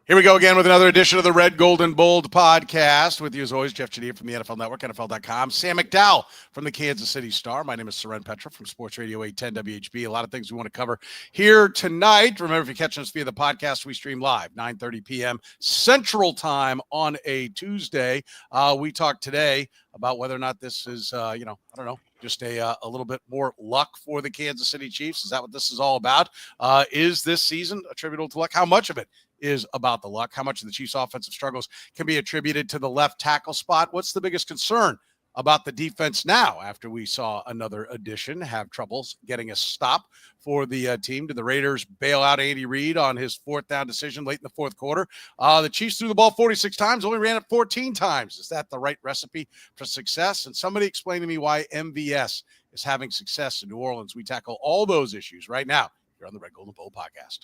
Here we go again with another edition of the Red, Gold, and Bold podcast. With you as always, Jeff Chadiha from the NFL Network, NFL.com. Sam McDowell from the Kansas City Star. My name is Soren Petro from Sports Radio 810 WHB. A lot of things we want to cover here tonight. Remember, if you're catching us via the podcast, we stream live, 9:30 p.m. Central Time on a Tuesday. We talked today about whether or not this is, just a little bit more luck for the Kansas City Chiefs. Is that what this is all about? Is this season attributable to luck? How much of it is about the luck? How much of the Chiefs' offensive struggles can be attributed to the left tackle spot? What's the biggest concern about the defense now after we saw another addition have troubles getting a stop for the team? Did the Raiders bail out Andy Reid on his fourth down decision late in the fourth quarter? The Chiefs threw the ball 46 times, only ran it 14 times. Is that the right recipe for success? And somebody explain to me why MVS is having success in New Orleans. We tackle all those issues right now here on the Red, Gold, and Bold podcast.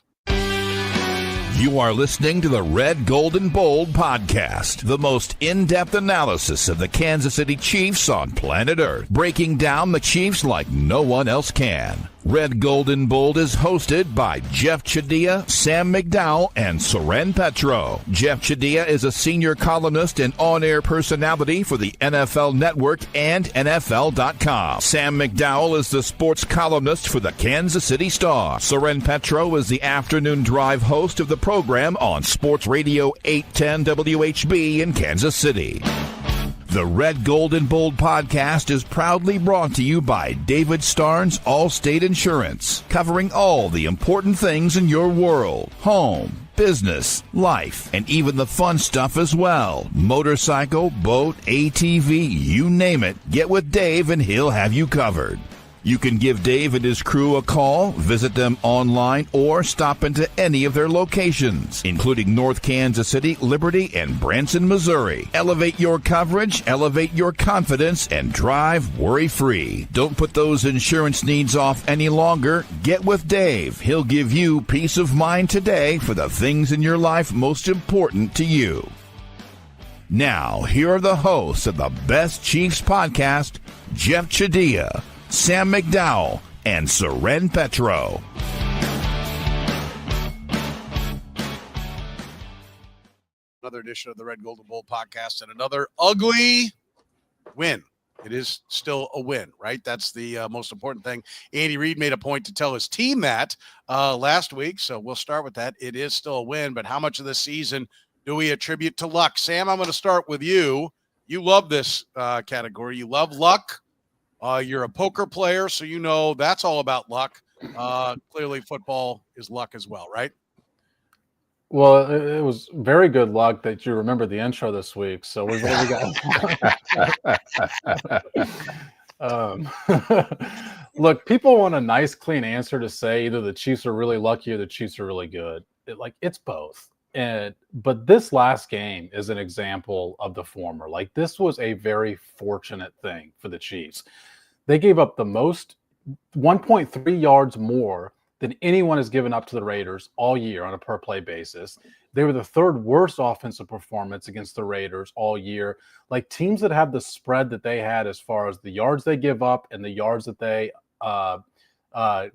You are listening to the Red, Gold, and Bold podcast, the most in-depth analysis of the Kansas City Chiefs on planet Earth, breaking down the Chiefs like no one else can. Red, Gold, and Bold is hosted by Jeff Chadiha, Sam McDowell, and Soren Petro. Jeff Chadiha is a senior columnist and on-air personality for the NFL Network and NFL.com. Sam McDowell is the sports columnist for the Kansas City Star. Soren Petro is the afternoon drive host of the program on Sports Radio 810 WHB in Kansas City. The Red, Gold, and Bold podcast is proudly brought to you by David Starnes Allstate Insurance, covering all the important things in your world: home, business, life, and even the fun stuff as well. Motorcycle, boat, ATV, you name it. Get with Dave and he'll have you covered. You can give Dave and his crew a call, visit them online, or stop into any of their locations, including North Kansas City, Liberty, and Branson, Missouri. Elevate your coverage, elevate your confidence, and drive worry-free. Don't put those insurance needs off any longer. Get with Dave. He'll give you peace of mind today for the things in your life most important to you. Now, here are the hosts of the Best Chiefs podcast, Jeff Chadiha, Sam McDowell, and Soren Petro. Another edition of the Red, Gold, and Bold podcast, and another ugly win. It is still a win, right? That's the most important thing. Andy Reid made a point to tell his team that last week, so we'll start with that. It is still a win, but how much of this season do we attribute to luck? Sam, I'm going to start with you. You love this category. You love luck. You're a poker player, so you know that's all about luck. Clearly, football is luck as well, right? Well, it was very good luck that you remembered the intro this week. So we got. Look, people want a nice, clean answer to say either the Chiefs are really lucky or the Chiefs are really good. It's both. But this last game is an example of the former. Like, this was a very fortunate thing for the Chiefs. They gave up the most 1.3 yards more than anyone has given up to the Raiders all year on a per play basis. They were the third worst offensive performance against the Raiders all year. Like, teams that have the spread that they had as far as the yards they give up and the yards that they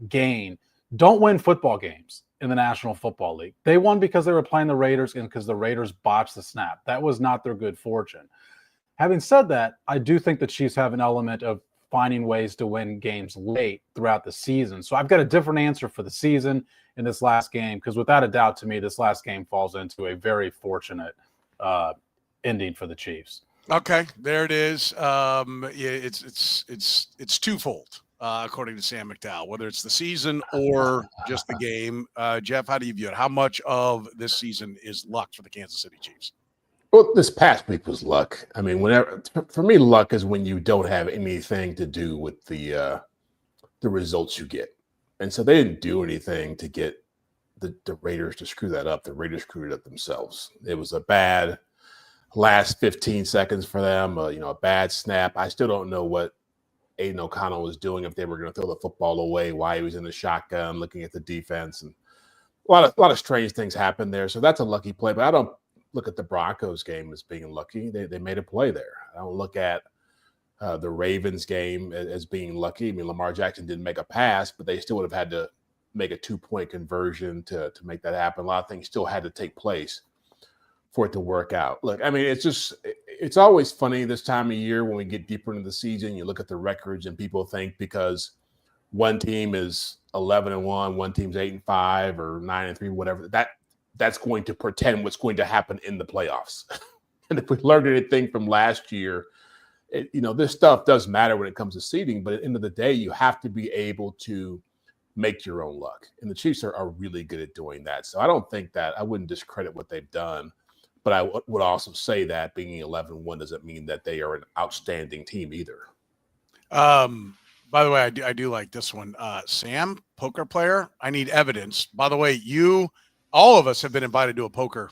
gain don't win football games in the National Football League. They won because they were playing the Raiders and because the Raiders botched the snap. That was not their good fortune. Having said that, I do think the Chiefs have an element of finding ways to win games late throughout the season. So I've got a different answer for the season in this last game, because without a doubt, to me, this last game falls into a very fortunate ending for the Chiefs. Okay, there it is. It's twofold, according to Sam McDowell, whether it's the season or just the game. Jeff, how do you view it? How much of this season is luck for the Kansas City Chiefs? Well, this past week was luck. I mean, for me, luck is when you don't have anything to do with the results you get. And so they didn't do anything to get the Raiders to screw that up. The Raiders screwed it up themselves. It was a bad last 15 seconds for them, a bad snap. I still don't know what AidenO'Connell was doing, if they were going to throw the football away, why he was in the shotgun, looking at the defense. And a lot of strange things happened there. So that's a lucky play. But I don't look at the Broncos game as being lucky. They made a play there. I don't look at the Ravens game as being lucky. I mean, Lamar Jackson didn't make a pass, but they still would have had to make a 2-point conversion to make that happen. A lot of things still had to take place for it to work out. Look, I mean, it's always funny this time of year when we get deeper into the season. You look at the records and people think because one team is 11-1, one team's 8-5 or 9-3, whatever, that's going to pretend what's going to happen in the playoffs. And if we learned anything from last year, this stuff does matter when it comes to seeding, but at the end of the day, you have to be able to make your own luck. And the Chiefs are really good at doing that. So I don't think I wouldn't discredit what they've done, but I would also say that being 11-1 doesn't mean that they are an outstanding team either. By the way, I do like this one. Sam, poker player, I need evidence. By the way, all of us have been invited to a poker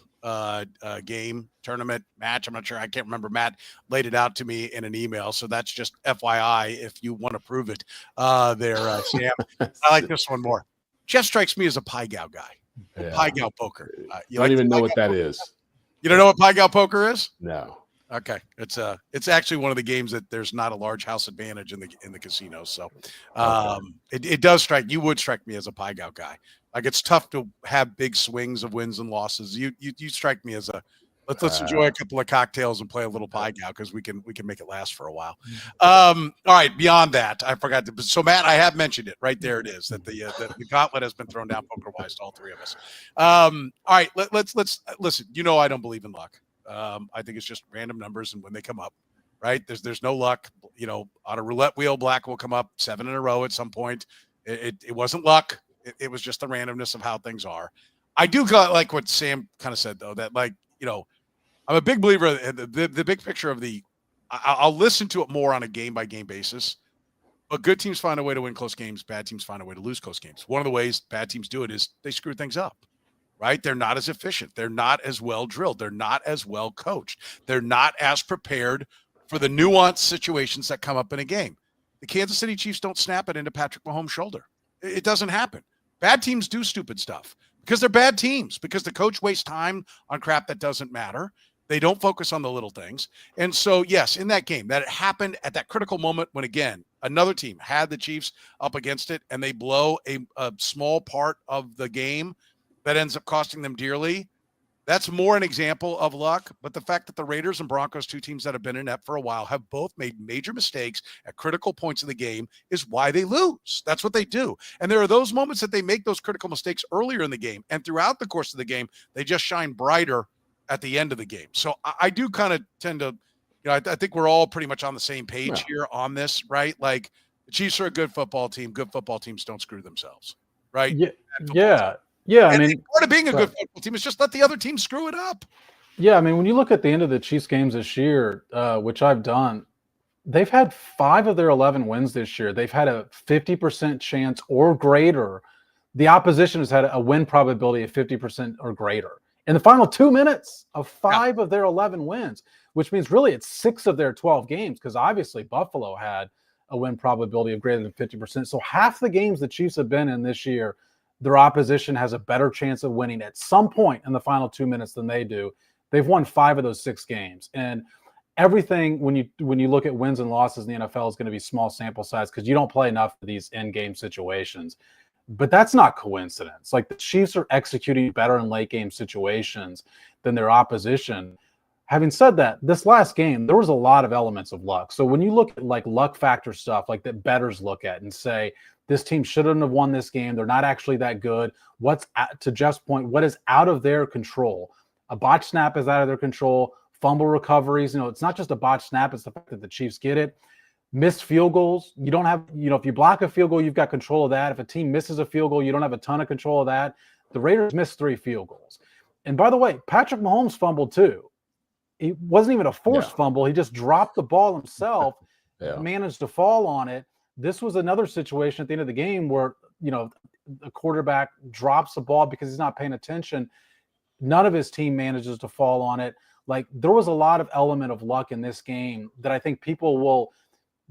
game, tournament, match. I'm not sure. I can't remember. Matt laid it out to me in an email. So that's just FYI if you want to prove it there, Sam. I like this one more. Jeff strikes me as a pie gow guy. Yeah. Pie gow poker. You don't even know what that is. You don't know what pie gow poker is? No. Okay, it's actually one of the games that there's not a large house advantage in the casino. So it does strike. You would strike me as a pie gow guy. Like it's tough to have big swings of wins and losses. You strike me as let's enjoy a couple of cocktails and play a little pie gow because we can make it last for a while. All right, beyond that, I forgot to. So Matt, I have mentioned it right there. It is that the gauntlet has been thrown down poker wise to all three of us. All right, let's listen. I don't believe in luck. I think it's just random numbers and when they come up, right? There's no luck. On a roulette wheel, black will come up 7 in a row at some point. It wasn't luck. It was just the randomness of how things are. I do like what Sam kind of said though, that I'm a big believer in the big picture of I'll listen to it more on a game by game basis, but good teams find a way to win close games. Bad teams find a way to lose close games. One of the ways bad teams do it is they screw things up. Right? They're not as efficient. They're not as well drilled. They're not as well coached. They're not as prepared for the nuanced situations that come up in a game. The Kansas City Chiefs don't snap it into Patrick Mahomes' shoulder. It doesn't happen. Bad teams do stupid stuff because they're bad teams, because the coach wastes time on crap that doesn't matter. They don't focus on the little things. And so, yes, in that game, that it happened at that critical moment when, again, another team had the Chiefs up against it and they blow a small part of the game that ends up costing them dearly. That's more an example of luck. But the fact that the Raiders and Broncos, two teams that have been in that for a while, have both made major mistakes at critical points of the game is why they lose. That's what they do. And there are those moments that they make those critical mistakes earlier in the game. And throughout the course of the game, they just shine brighter at the end of the game. So I do kind of tend to, I think we're all pretty much on the same page here on this, right? Like the Chiefs are a good football team. Good football teams don't screw themselves, right? Yeah. Yeah, I mean, part of being a good football team is just let the other team screw it up. Yeah, I mean, when you look at the end of the Chiefs games this year, which I've done, they've had 5 of their 11 wins this year. They've had a 50% chance or greater. The opposition has had a win probability of 50% or greater in the final 2 minutes of 5 of their 11 wins, which means really it's 6 of their 12 games because obviously Buffalo had a win probability of greater than 50%. So half the games the Chiefs have been in this year, their opposition has a better chance of winning at some point in the final 2 minutes than they do. They've won 5 of those 6 games. And everything, when you look at wins and losses in the NFL, is going to be small sample size because you don't play enough of these end-game situations. But that's not coincidence. Like the Chiefs are executing better in late-game situations than their opposition. Having said that, this last game, there was a lot of elements of luck. So when you look at like luck factor stuff like that bettors look at and say, this team shouldn't have won this game. They're not actually that good. To Jeff's point, what is out of their control? A botch snap is out of their control. Fumble recoveries. It's not just a botch snap. It's the fact that the Chiefs get it. Missed field goals. You don't have, if you block a field goal, you've got control of that. If a team misses a field goal, you don't have a ton of control of that. The Raiders missed 3 field goals. And by the way, Patrick Mahomes fumbled too. It wasn't even a forced fumble. He just dropped the ball himself, managed to fall on it. This was another situation at the end of the game where, the quarterback drops the ball because he's not paying attention. None of his team manages to fall on it. Like there was a lot of element of luck in this game that I think people will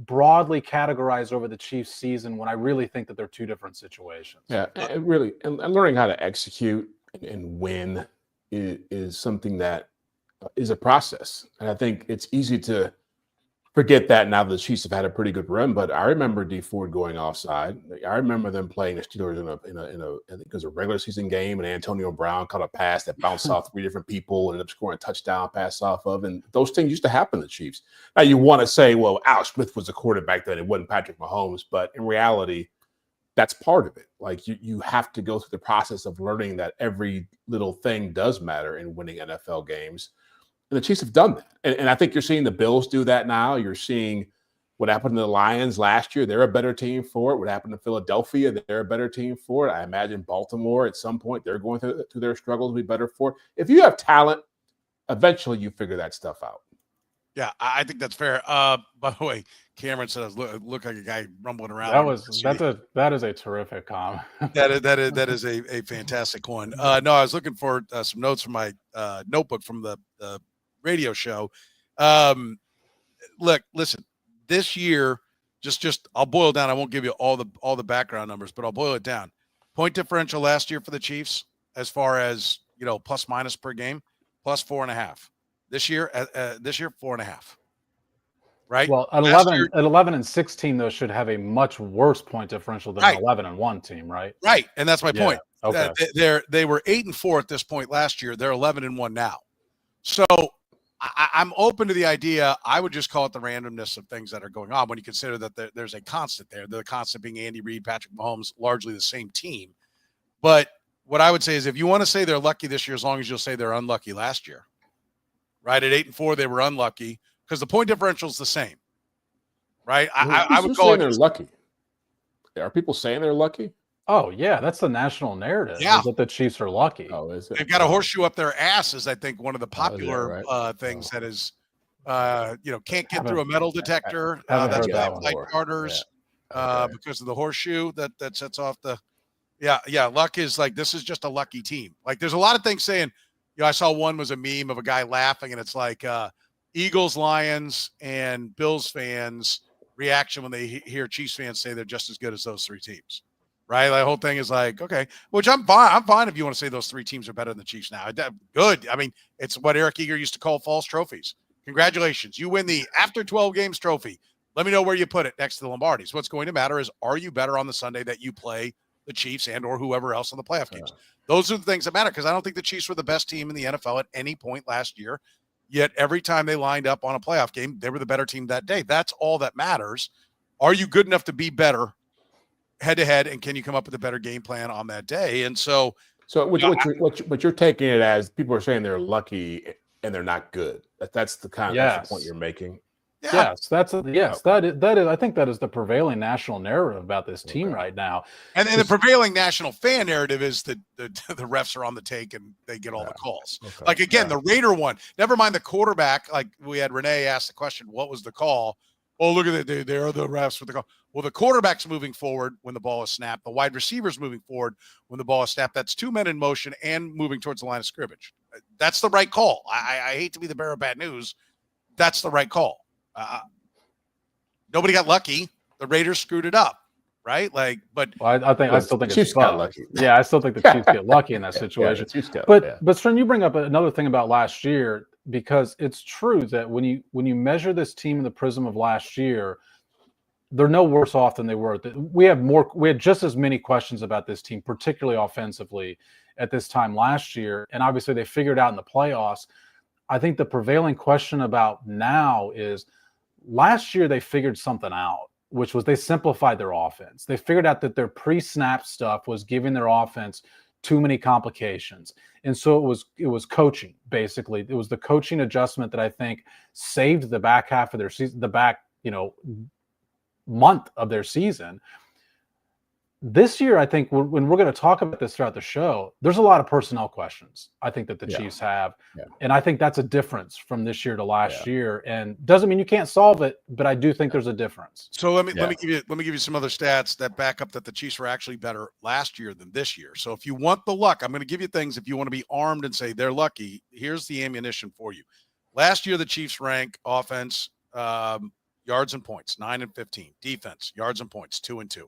broadly categorize over the Chiefs season when I really think that they're 2 different situations. Yeah, and really, and learning how to execute and win is something that is a process. And I think it's easy to forget that now the Chiefs have had a pretty good run, but I remember D Ford going offside. I remember them playing the Steelers in a I think it was a regular season game, and Antonio Brown caught a pass that bounced off 3 different people and ended up scoring a touchdown pass off of. And those things used to happen to the Chiefs. Now you want to say, well, Alex Smith was the quarterback then, it wasn't Patrick Mahomes, but in reality, that's part of it. Like you have to go through the process of learning that every little thing does matter in winning NFL games. And the Chiefs have done that. And I think you're seeing the Bills do that now. You're seeing what happened to the Lions last year. They're a better team for it. What happened to Philadelphia, they're a better team for it. I imagine Baltimore at some point, they're going through their struggles to be better for it. If you have talent, eventually you figure that stuff out. Yeah, I think that's fair. By the way, Cameron says, look like a guy rumbling around. That is a terrific comment. that is a fantastic one. No, I was looking for some notes from my notebook from the radio show. Look, listen, this year, just I'll boil it down. I won't give you all the background numbers, but I'll boil it down. Point differential last year for the Chiefs, as far as plus minus per game, plus 4.5. This year, 4.5. Right. Well, at 11 and 16, those should have a much worse point differential than an 11 and 1 team, right? Right, and that's my point. Okay. They were 8 and 4 at this point last year. They're 11 and 1 now. So I'm open to the idea. I would just call it the randomness of things that are going on when you consider that there's a constant there. The constant being Andy Reid, Patrick Mahomes, largely the same team. But what I would say is, if you want to say they're lucky this year, as long as you'll say they're unlucky last year. Right, at 8 and 4, they were unlucky because the point differential is the same. Right, I would call it they're lucky. Are people saying they're lucky? Oh yeah, that's the national narrative. Yeah, is that the Chiefs are lucky. Oh, is it? They've got a horseshoe up their asses. I think one of the popular things that is, can't get through a metal detector. That's like Carter's because of the horseshoe that sets off the. Yeah. Luck is like, this is just a lucky team. Like, there's a lot of things saying. I saw one was a meme of a guy laughing, and it's like Eagles, Lions, and Bills fans' reaction when they hear Chiefs fans say they're just as good as those 3 teams, right? The whole thing is like, okay, which I'm fine. I'm fine if you want to say those 3 teams are better than the Chiefs now. Good. I mean, it's what Eric Eager used to call false trophies. Congratulations. You win the after 12 games trophy. Let me know where you put it next to the Lombardis. What's going to matter is, are you better on the Sunday that you play the Chiefs and or whoever else on the playoff games? Those are the things that matter, because I don't think the Chiefs were the best team in the NFL at any point last year. Yet every time they lined up on a playoff game, they were the better team that day. That's all that matters. Are you good enough to be better head-to-head, and can you come up with a better game plan on that day? And so what you're taking it as, people are saying they're lucky and they're not good. That's the kind of that's the point you're making. Yeah. Yes, that is. I think that is the prevailing national narrative about this team right now. And the prevailing national fan narrative is that the refs are on the take and they get all the calls. Okay. Like, again, the Raider one. Never mind the quarterback. Like, we had Renee ask the question, "What was the call?" Oh, look at it. There are the refs with the call. Well, the quarterback's moving forward when the ball is snapped. The wide receiver's moving forward when the ball is snapped. That's 2 men in motion and moving towards the line of scrimmage. That's the right call. I hate to be the bearer of bad news. That's the right call. Nobody got lucky. The Raiders screwed it up, right? Like, but I still think Chiefs got lucky. Yeah, I still think the Chiefs get lucky in that situation. But Stern, you bring up another thing about last year, because it's true that when you measure this team in the prism of last year, they're no worse off than they were. We had just as many questions about this team, particularly offensively, at this time last year, and obviously they figured out in the playoffs. I think the prevailing question about now is, last year they figured something out, which was they simplified their offense. They figured out that their pre-snap stuff was giving their offense too many complications. And so it was coaching, basically. It was the coaching adjustment that I think saved the back half of their season, the back, month of their season. This year, I think when we're going to talk about this throughout the show, there's a lot of personnel questions I think that the Chiefs have. Yeah. And I think that's a difference from this year to last year. And doesn't mean you can't solve it, but I do think there's a difference. So let me give you some other stats that back up that the Chiefs were actually better last year than this year. So if you want the luck, I'm going to give you things. If you want to be armed and say they're lucky, here's the ammunition for you. Last year, the Chiefs rank offense, yards and points, 9 and 15. Defense, yards and points, 2 and 2.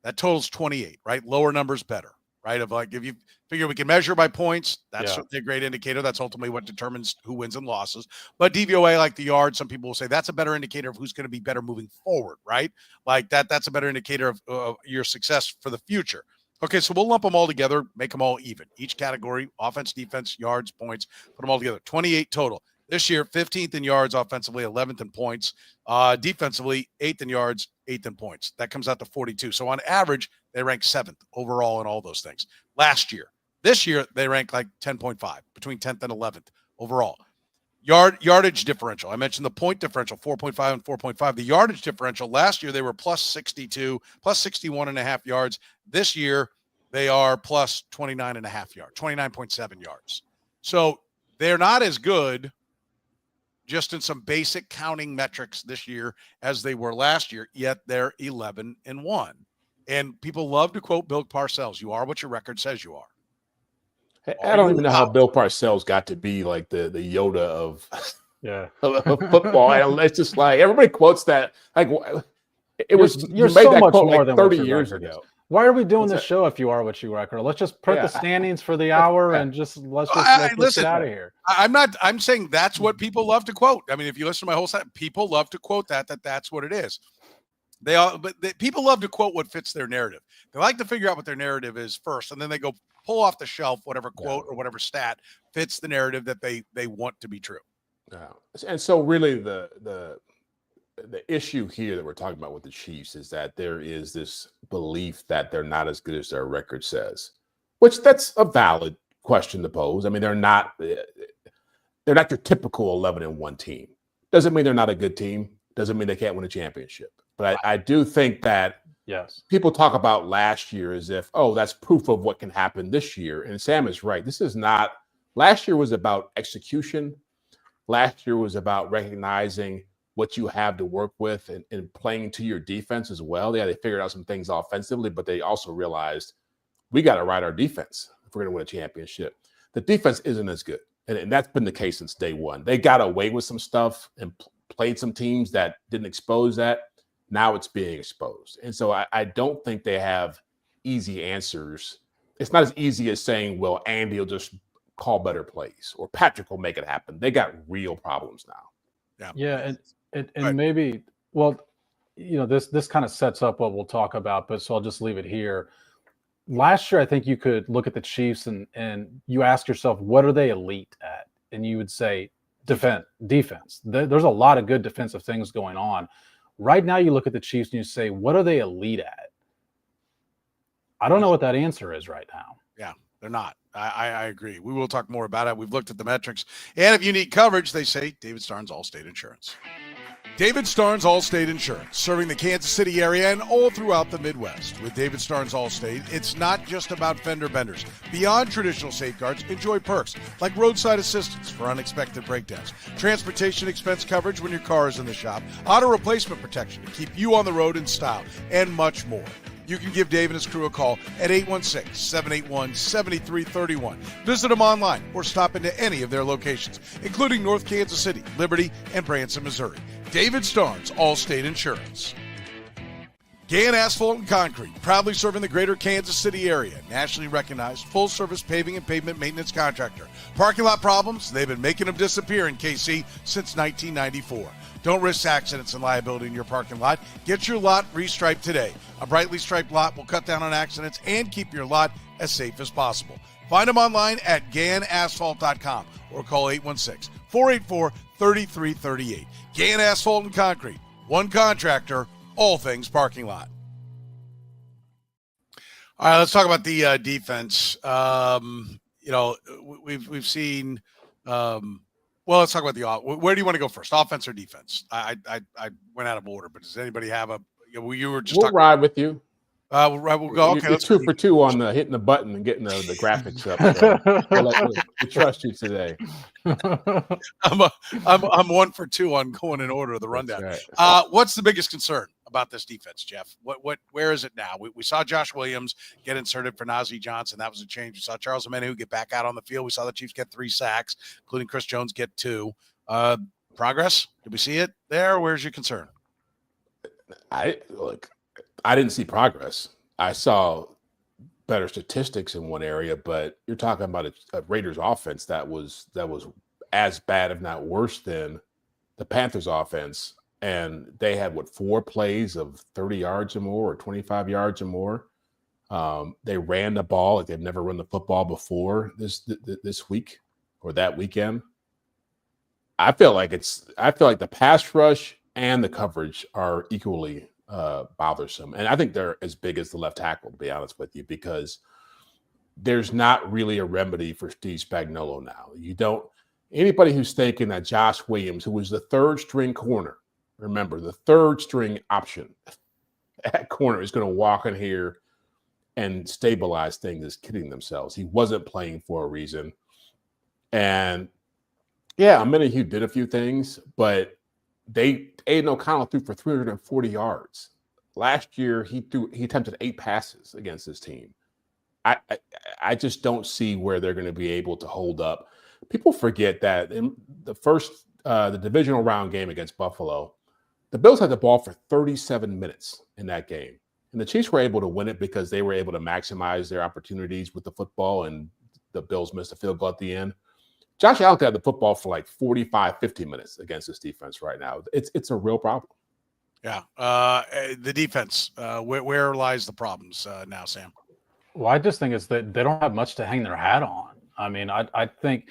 That totals 28, right? Lower numbers better, right? Of like, if you figure we can measure by points, that's Yeah. certainly a great indicator. That's ultimately what determines who wins and losses. But DVOA, like the yard, some people will say that's a better indicator of who's going to be better moving forward, right? Like that's a better indicator of your success for the future. Okay, so we'll lump them all together, make them all even. Each category, offense, defense, yards, points, put them all together. 28 total. This year, 15th in yards offensively, 11th in points. Defensively, 8th in yards, 8th in points. That comes out to 42. So on average, they rank 7th overall in all those things. This year, they rank like 10.5, between 10th and 11th overall. Yardage differential. I mentioned the point differential, 4.5 and 4.5. The yardage differential, last year they were plus 62, plus 61.5 yards. This year, they are plus 29.5 yards, 29.7 yards. So they're not as good just in some basic counting metrics this year as they were last year, yet they're 11-1. And people love to quote Bill Parcells, "You are what your record says you are." I don't even know how Bill Parcells got to be like the Yoda of of football. And it's just like everybody quotes that. Like it was you're you made so that much quote more like than 30 what your years record ago. is. Why are we doing this show if you are what you record? Let's just print the standings for the hour and let's get out of here. I'm saying that's what people love to quote. I mean, if you listen to my whole set, people love to quote that's what it is. People love to quote what fits their narrative. They like to figure out what their narrative is first, and then they go pull off the shelf whatever quote or whatever stat fits the narrative that they want to be true. And so really the issue here that we're talking about with the Chiefs is that there is this belief that they're not as good as their record says, which that's a valid question to pose. I mean, they're not your typical 11-1 team. Doesn't mean they're not a good team. Doesn't mean they can't win a championship. But I do think that people talk about last year as if, oh, that's proof of what can happen this year. And Sam is right. This is not. Last year was about execution. Last year was about recognizing what you have to work with and playing to your defense as well. Yeah, they figured out some things offensively, but they also realized we got to ride our defense if we're going to win a championship. The defense isn't as good. And that's been the case since day one. They got away with some stuff and played some teams that didn't expose that. Now it's being exposed. And so I don't think they have easy answers. It's not as easy as saying, well, Andy will just call better plays or Patrick will make it happen. They got real problems now. Yeah. And maybe, well, this kind of sets up what we'll talk about, but so I'll just leave it here. Last year, I think you could look at the Chiefs and you ask yourself, what are they elite at? And you would say defense. There's a lot of good defensive things going on. Right now, you look at the Chiefs and you say, what are they elite at? I don't know what that answer is right now. Yeah, they're not. I agree. We will talk more about it. We've looked at the metrics. And if you need coverage, they say David Starnes Allstate Insurance. David Starnes Allstate Insurance, serving the Kansas City area and all throughout the Midwest. With David Starnes Allstate, it's not just about fender benders. Beyond traditional safeguards, enjoy perks like roadside assistance for unexpected breakdowns, transportation expense coverage when your car is in the shop, auto replacement protection to keep you on the road in style, and much more. You can give Dave and his crew a call at 816-781-7331. Visit them online or stop into any of their locations, including North Kansas City, Liberty, and Branson, Missouri. David Starnes, Allstate Insurance. Gann Asphalt and Concrete, proudly serving the greater Kansas City area. Nationally recognized, full-service paving and pavement maintenance contractor. Parking lot problems? They've been making them disappear in KC since 1994. Don't risk accidents and liability in your parking lot. Get your lot restriped today. A brightly striped lot will cut down on accidents and keep your lot as safe as possible. Find them online at GannAsphalt.com or call 816-484-3338. Gann Asphalt and Concrete. One contractor, all things parking lot. All right, let's talk about the defense. We've seen. Well, let's talk about the. Where do you want to go first, offense or defense? I went out of order, but does anybody have a? You were just. We'll ride with you. We'll go. Okay, you're 2 for 2 on hitting the button and getting the graphics up. So we trust you today. I'm 1 for 2 on going in order of the rundown. Right. What's the biggest concern about this defense, Jeff? Where is it now? We saw Josh Williams get inserted for Najee Johnson. That was a change. We saw Charles Omenihu get back out on the field. We saw the Chiefs get 3 sacks, including Chris Jones get 2. Progress? Did we see it there? Where's your concern? I didn't see progress. I saw better statistics in one area, but you're talking about a Raiders offense that was as bad, if not worse, than the Panthers offense. And they had 4 plays of 30 yards or more, or 25 yards or more. They ran the ball like they've never run the football before this week or that weekend. I feel like the pass rush and the coverage are equally bothersome. And I think they're as big as the left tackle, to be honest with you, because there's not really a remedy for Steve Spagnuolo now. Anybody who's thinking that Josh Williams, who was the 3rd string corner, remember the 3rd string option at corner, is going to walk in here and stabilize things, is kidding themselves. He wasn't playing for a reason. And yeah, Amenahue did a few things, but AidenO'Connell threw for 340 yards. Last year, he attempted 8 passes against this team. I just don't see where they're going to be able to hold up. People forget that in the divisional round game against Buffalo, the Bills had the ball for 37 minutes in that game. And the Chiefs were able to win it because they were able to maximize their opportunities with the football, and the Bills missed a field goal at the end. Josh Allen had the football for like 45, 50 minutes against this defense right now. It's a real problem. Yeah. The defense, where lies the problems now, Sam? Well, I just think it's that they don't have much to hang their hat on. I mean, I think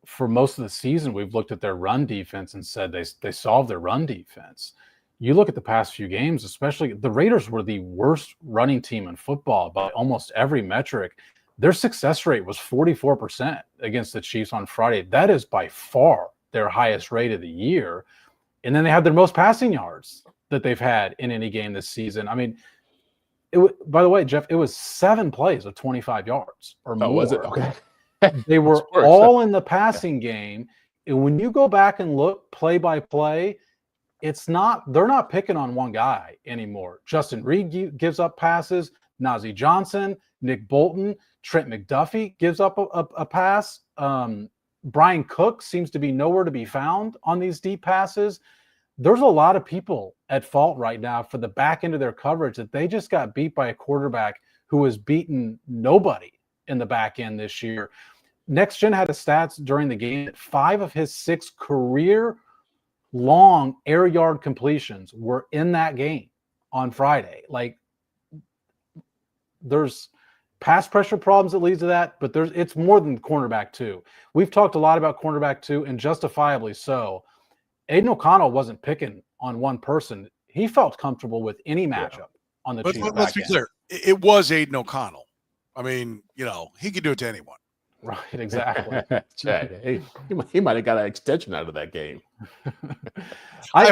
for most of the season, we've looked at their run defense and said they solved their run defense. You look at the past few games, especially the Raiders were the worst running team in football by almost every metric. Their success rate was 44% against the Chiefs on Friday. That is by far their highest rate of the year. And then they had their most passing yards that they've had in any game this season. I mean, by the way, Jeff, it was 7 plays of 25 yards or more. Oh, was it? Okay. They were all in the passing game. And when you go back and look play by play, they're not picking on one guy anymore. Justin Reid gives up passes. Najee Johnson, Nick Bolton, Trent McDuffie gives up a pass. Brian Cook seems to be nowhere to be found on these deep passes. There's a lot of people at fault right now for the back end of their coverage that they just got beat by a quarterback who has beaten nobody in the back end this year. Next Gen had the stats during the game that 5 of his 6 career long air yard completions were in that game on Friday. Like, there's pass pressure problems that lead to that, but it's more than cornerback 2. We've talked a lot about cornerback 2, and justifiably so. AidenO'Connell wasn't picking on one person. He felt comfortable with any matchup on the Chiefs. Let's be clear. It was AidenO'Connell. I mean, he could do it to anyone. Right, exactly. He might have got an extension out of that game. I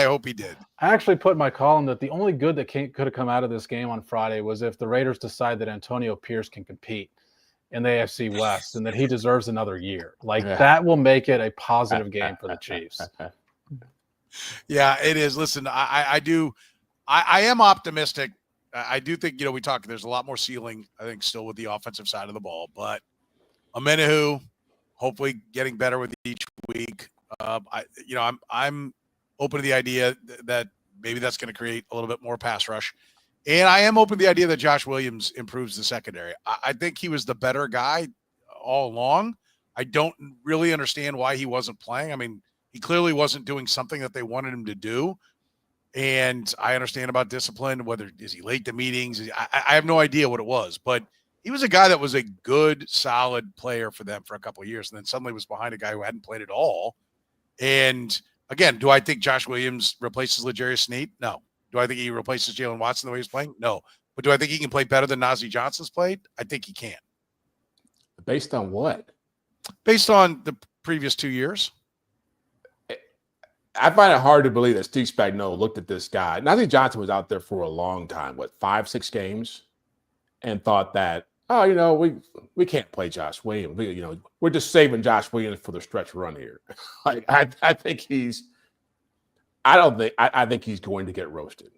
hope he did. I actually put in my column that the only good that could have come out of this game on Friday was if the Raiders decide that Antonio Pierce can compete in the AFC West and that he deserves another year. That will make it a positive game for the Chiefs. Yeah, it is. Listen, I am optimistic. I do think, we talked, there's a lot more ceiling, I think, still with the offensive side of the ball. But Amenahue, hopefully getting better with each week. I'm open to the idea that maybe that's going to create a little bit more pass rush. And I am open to the idea that Josh Williams improves the secondary. I think he was the better guy all along. I don't really understand why he wasn't playing. I mean, he clearly wasn't doing something that they wanted him to do. And I understand about discipline, is he late to meetings? I have no idea what it was, but he was a guy that was a good, solid player for them for a couple of years. And then suddenly was behind a guy who hadn't played at all. And again, do I think Josh Williams replaces L'Jarius Sneed? No. Do I think he replaces Jalen Watson the way he's playing? No. But do I think he can play better than Najee Johnson's played? I think he can. Based on what? Based on the previous 2 years. I find it hard to believe that Steve Spagnuolo looked at this guy. Najee Johnson was out there for a long time, 5-6 games, and thought that, we can't play Josh Williams. We're just saving Josh Williams for the stretch run here. I think he's going to get roasted.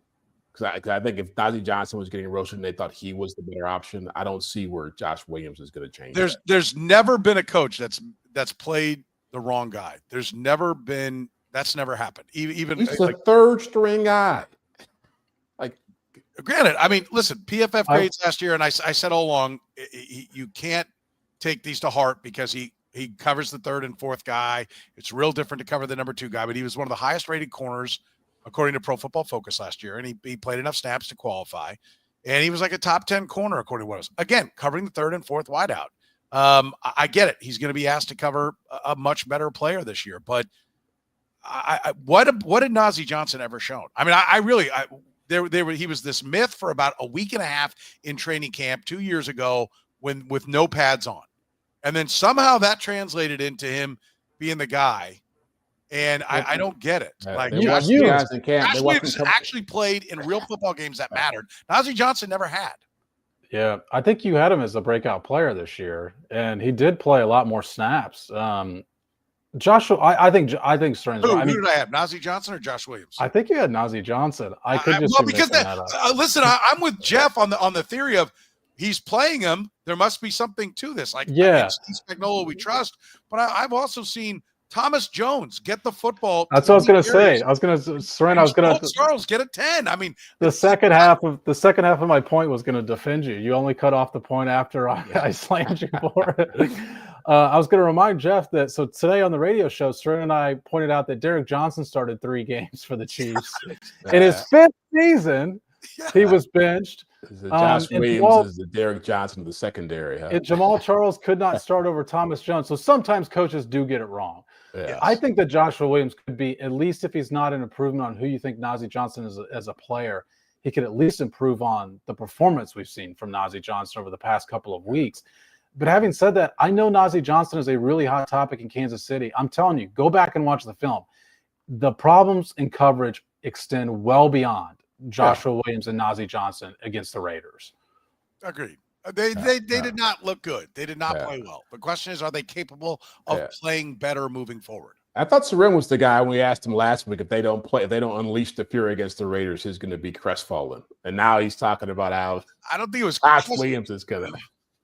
Because I think if Najee Johnson was getting roasted and they thought he was the better option, I don't see where Josh Williams is going to change. There's never been a coach that's played the wrong guy. That's never happened. Even he's the 3rd string guy. Granted, I mean, listen, PFF grades last year, and I said all along, you can't take these to heart because he covers the third and fourth guy. It's real different to cover the number 2 guy, but he was one of the highest rated corners according to Pro Football Focus last year, and he played enough snaps to qualify, and he was like a top 10 corner according to what it was. Again, covering the third and fourth wideout. I get it. He's going to be asked to cover a much better player this year, but what did Najee Johnson ever shown? I mean, he was this myth for about a week and a half in training camp 2 years ago with no pads on. And then somehow that translated into him being the guy. And I don't get it. Like Josh Williams actually played in real football games that mattered. Najee Johnson never had. Yeah, I think you had him as a breakout player this year, and he did play a lot more snaps. Joshua, I think Soren's. Who did I have? Najee Johnson or Josh Williams? I think you had Najee Johnson. I could just listen. I'm with Jeff on the theory of he's playing him. There must be something to this. Like, yeah, Steve Spagnuolo we trust, but I've also seen Thomas Jones get the football. That's what I was going to say. I was going to Charles get a 10. I mean, the second half of my point was going to defend you. You only cut off the point after I slammed you for it. I was going to remind Jeff that today on the radio show, Soren and I pointed out that Derek Johnson started 3 games for the Chiefs in his 5th season. Yeah. He was benched. Josh Williams is the Derek Johnson of the secondary. Huh? And Jamal Charles could not start over Thomas Jones. So sometimes coaches do get it wrong. Yes. I think that Joshua Williams could be, at least if he's not an improvement on who you think Najee Johnson is as a player, he could at least improve on the performance we've seen from Najee Johnson over the past couple of weeks. But having said that, I know Najee Johnson is a really hot topic in Kansas City. I'm telling you, go back and watch the film. The problems in coverage extend well beyond Joshua Williams and Najee Johnson against the Raiders. Agreed. They did not look good. They did not play well. The question is, are they capable of playing better moving forward? I thought Soren was the guy when we asked him last week if they don't unleash the fury against the Raiders, he's going to be crestfallen. And now he's talking about how I don't think it was Josh Williams is going to.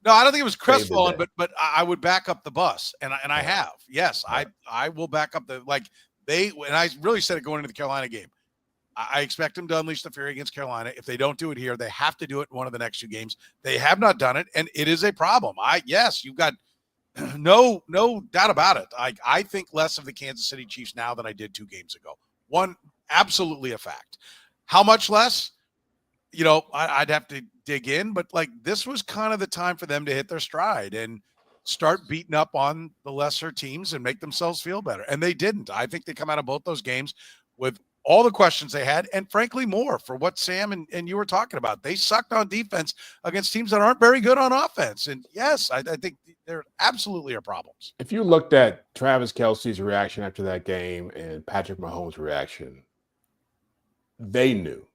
No, I don't think it was crestfallen, but I would back up the bus, and I have. Yes, I will back up and I really said it going into the Carolina game. I expect them to unleash the fury against Carolina. If they don't do it here, they have to do it in one of the next 2 games. They have not done it, and it is a problem. You've got no doubt about it. I think less of the Kansas City Chiefs now than I did 2 games ago. One, absolutely a fact. How much less? I'd have to dig in, but this was kind of the time for them to hit their stride and start beating up on the lesser teams and make themselves feel better. And they didn't. I think they come out of both those games with all the questions they had, and frankly, more for what Sam and you were talking about. They sucked on defense against teams that aren't very good on offense. And yes, I think there absolutely are problems. If you looked at Travis Kelce's reaction after that game and Patrick Mahomes' reaction, they knew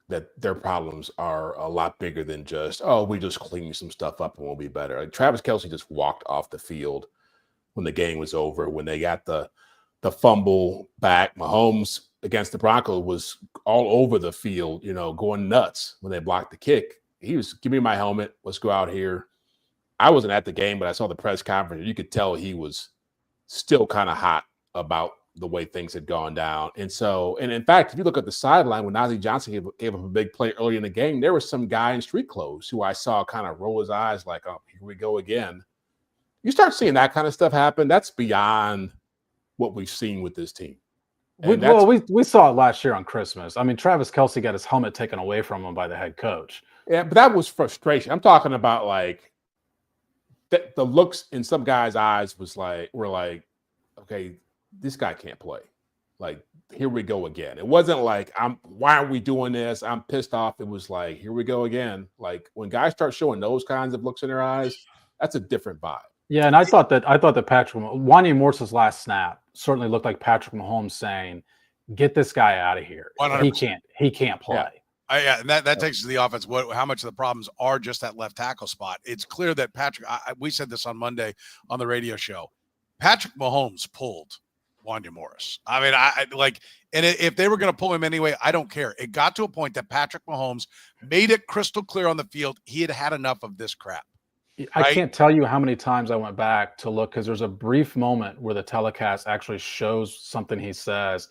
that their problems are a lot bigger than just, we just clean some stuff up and we'll be better. Travis Kelce just walked off the field when the game was over, when they got the fumble back. Mahomes against the Broncos was all over the field, going nuts when they blocked the kick. He was, give me my helmet. Let's go out here. I wasn't at the game, but I saw the press conference. You could tell he was still kind of hot about the way things had gone down. And in fact, if you look at the sideline, when Najee Johnson gave up a big play early in the game, there was some guy in street clothes who I saw kind of roll his eyes like, oh, here we go again. You start seeing that kind of stuff happen. That's beyond what we've seen with this team. We saw it last year on Christmas. I mean, Travis Kelce got his helmet taken away from him by the head coach. Yeah, but that was frustration. I'm talking about the looks in some guys' eyes were like, okay, this guy can't play. Like, here we go again. It wasn't like, why are we doing this? I'm pissed off. It was like, here we go again. Like, when guys start showing those kinds of looks in their eyes, that's a different vibe. Yeah, and I thought that Wanya Morse's last snap certainly looked like Patrick Mahomes saying, "Get this guy out of here. 100%. He can't play." Yeah. And that takes us to the offense. How much of the problems are just that left tackle spot? It's clear that we said this on Monday on the radio show. Patrick Mahomes pulled Wanya Morris. I mean, and if they were going to pull him anyway, I don't care. It got to a point that Patrick Mahomes made it crystal clear on the field he had had enough of this crap. I can't tell you how many times I went back to look, because there's a brief moment where the telecast actually shows something he says,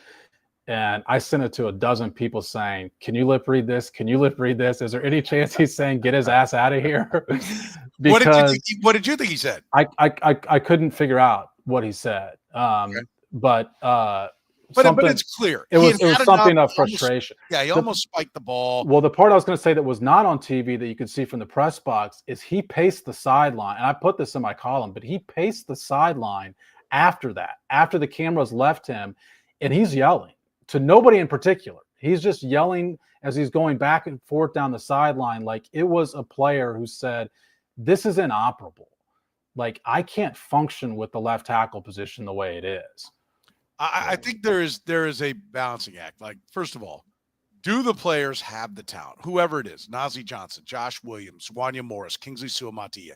And I sent it to a dozen people saying, can you lip read this? Can you lip read this? Is there any chance he's saying, get his ass out of here? Because what did you think he said? I couldn't figure out what he said. Okay. But it's clear. It was something of frustration. He almost spiked the ball. Well, the part I was going to say that was not on TV that you could see from the press box is he paced the sideline. And I put this in my column, but he paced the sideline after that, after the cameras left him, and he's yelling to nobody in particular. He's just yelling as he's going back and forth down the sideline like it was a player who said, this is inoperable. Like, I can't function with the left tackle position the way it is. I think there is a balancing act. Like, first of all, do the players have the talent? Whoever it is, Najee Johnson, Josh Williams, Wanya Morris, Kingsley Suamataia,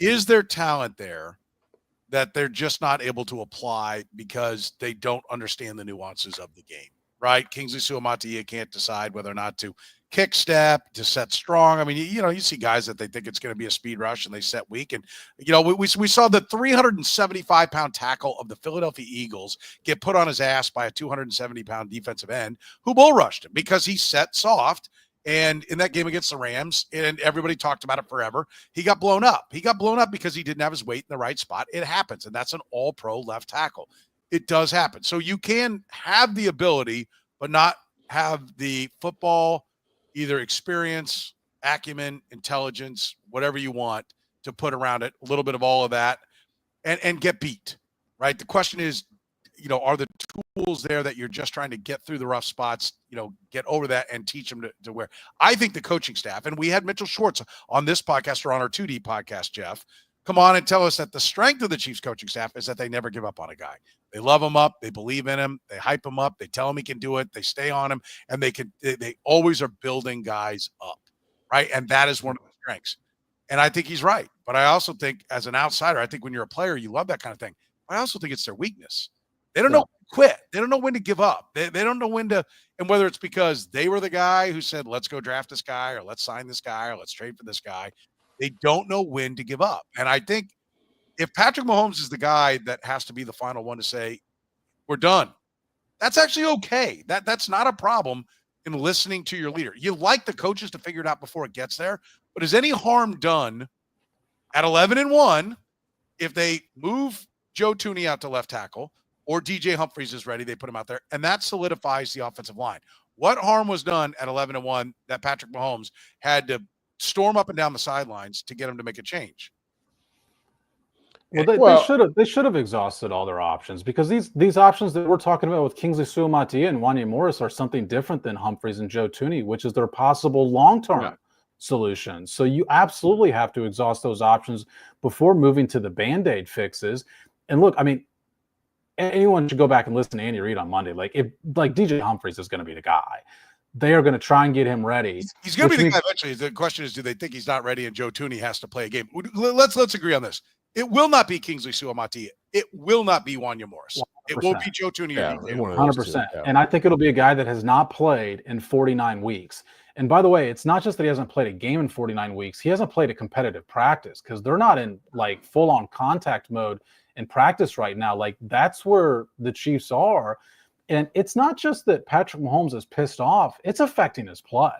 is there talent there that they're just not able to apply because they don't understand the nuances of the game, right? Kingsley Suamataia can't decide whether or not to kick step, to set strong. I mean, you see guys that they think it's going to be a speed rush and they set weak. And, we saw the 375-pound tackle of the Philadelphia Eagles get put on his ass by a 270-pound defensive end who bull rushed him because he set soft. And in that game against the Rams, and everybody talked about it forever, he got blown up. He got blown up because he didn't have his weight in the right spot. It happens, and that's an all-pro left tackle. It does happen. So you can have the ability, but not have the football either experience, acumen, intelligence, whatever you want to put around it, a little bit of all of that, and get beat, right? The question is, are the tools there that you're just trying to get through the rough spots, get over that and teach them to where? I think the coaching staff, and we had Mitchell Schwartz on this podcast or on our 2D podcast, Jeff, come on and tell us that the strength of the Chiefs coaching staff is that they never give up on a guy. They love him up. They believe in him. They hype him up. They tell him he can do it. They stay on him, and they always are building guys up, right? And that is one of the strengths. And I think he's right. But I also think as an outsider, I think when you're a player, you love that kind of thing. I also think it's their weakness. They don't know when to quit. They don't know when to give up. They don't know when to, and whether it's because they were the guy who said, let's go draft this guy, or let's sign this guy, or let's trade for this guy. They don't know when to give up. And I think if Patrick Mahomes is the guy that has to be the final one to say, we're done, that's actually okay. That's not a problem in listening to your leader. You like the coaches to figure it out before it gets there, but is any harm done at 11-1 if they move Joe Thuney out to left tackle, or D.J.Humphries is ready, they put him out there, and that solidifies the offensive line? What harm was done at 11-1 that Patrick Mahomes had to storm up and down the sidelines to get him to make a change? They should have exhausted all their options, because these options that we're talking about with Kingsley Suamataia and Wanya Morris are something different than Humphries and Joe Thuney, which is their possible long-term solution. So you absolutely have to exhaust those options before moving to the Band-Aid fixes. And look, I mean, anyone should go back and listen to Andy Reid on Monday. Like D.J.Humphries is going to be the guy. They are going to try and get him ready. He's going to be the guy eventually. The question is, do they think he's not ready and Joe Thuney has to play a game? Let's agree on this. It will not be Kingsley Suamataia. It will not be Wanya Morris. 100%. It will be Joe Thuney. 100%. And I think it'll be a guy that has not played in 49 weeks. And by the way, it's not just that he hasn't played a game in 49 weeks. He hasn't played a competitive practice, because they're not in like full-on contact mode in practice right now. Like, that's where the Chiefs are. And it's not just that Patrick Mahomes is pissed off. It's affecting his play.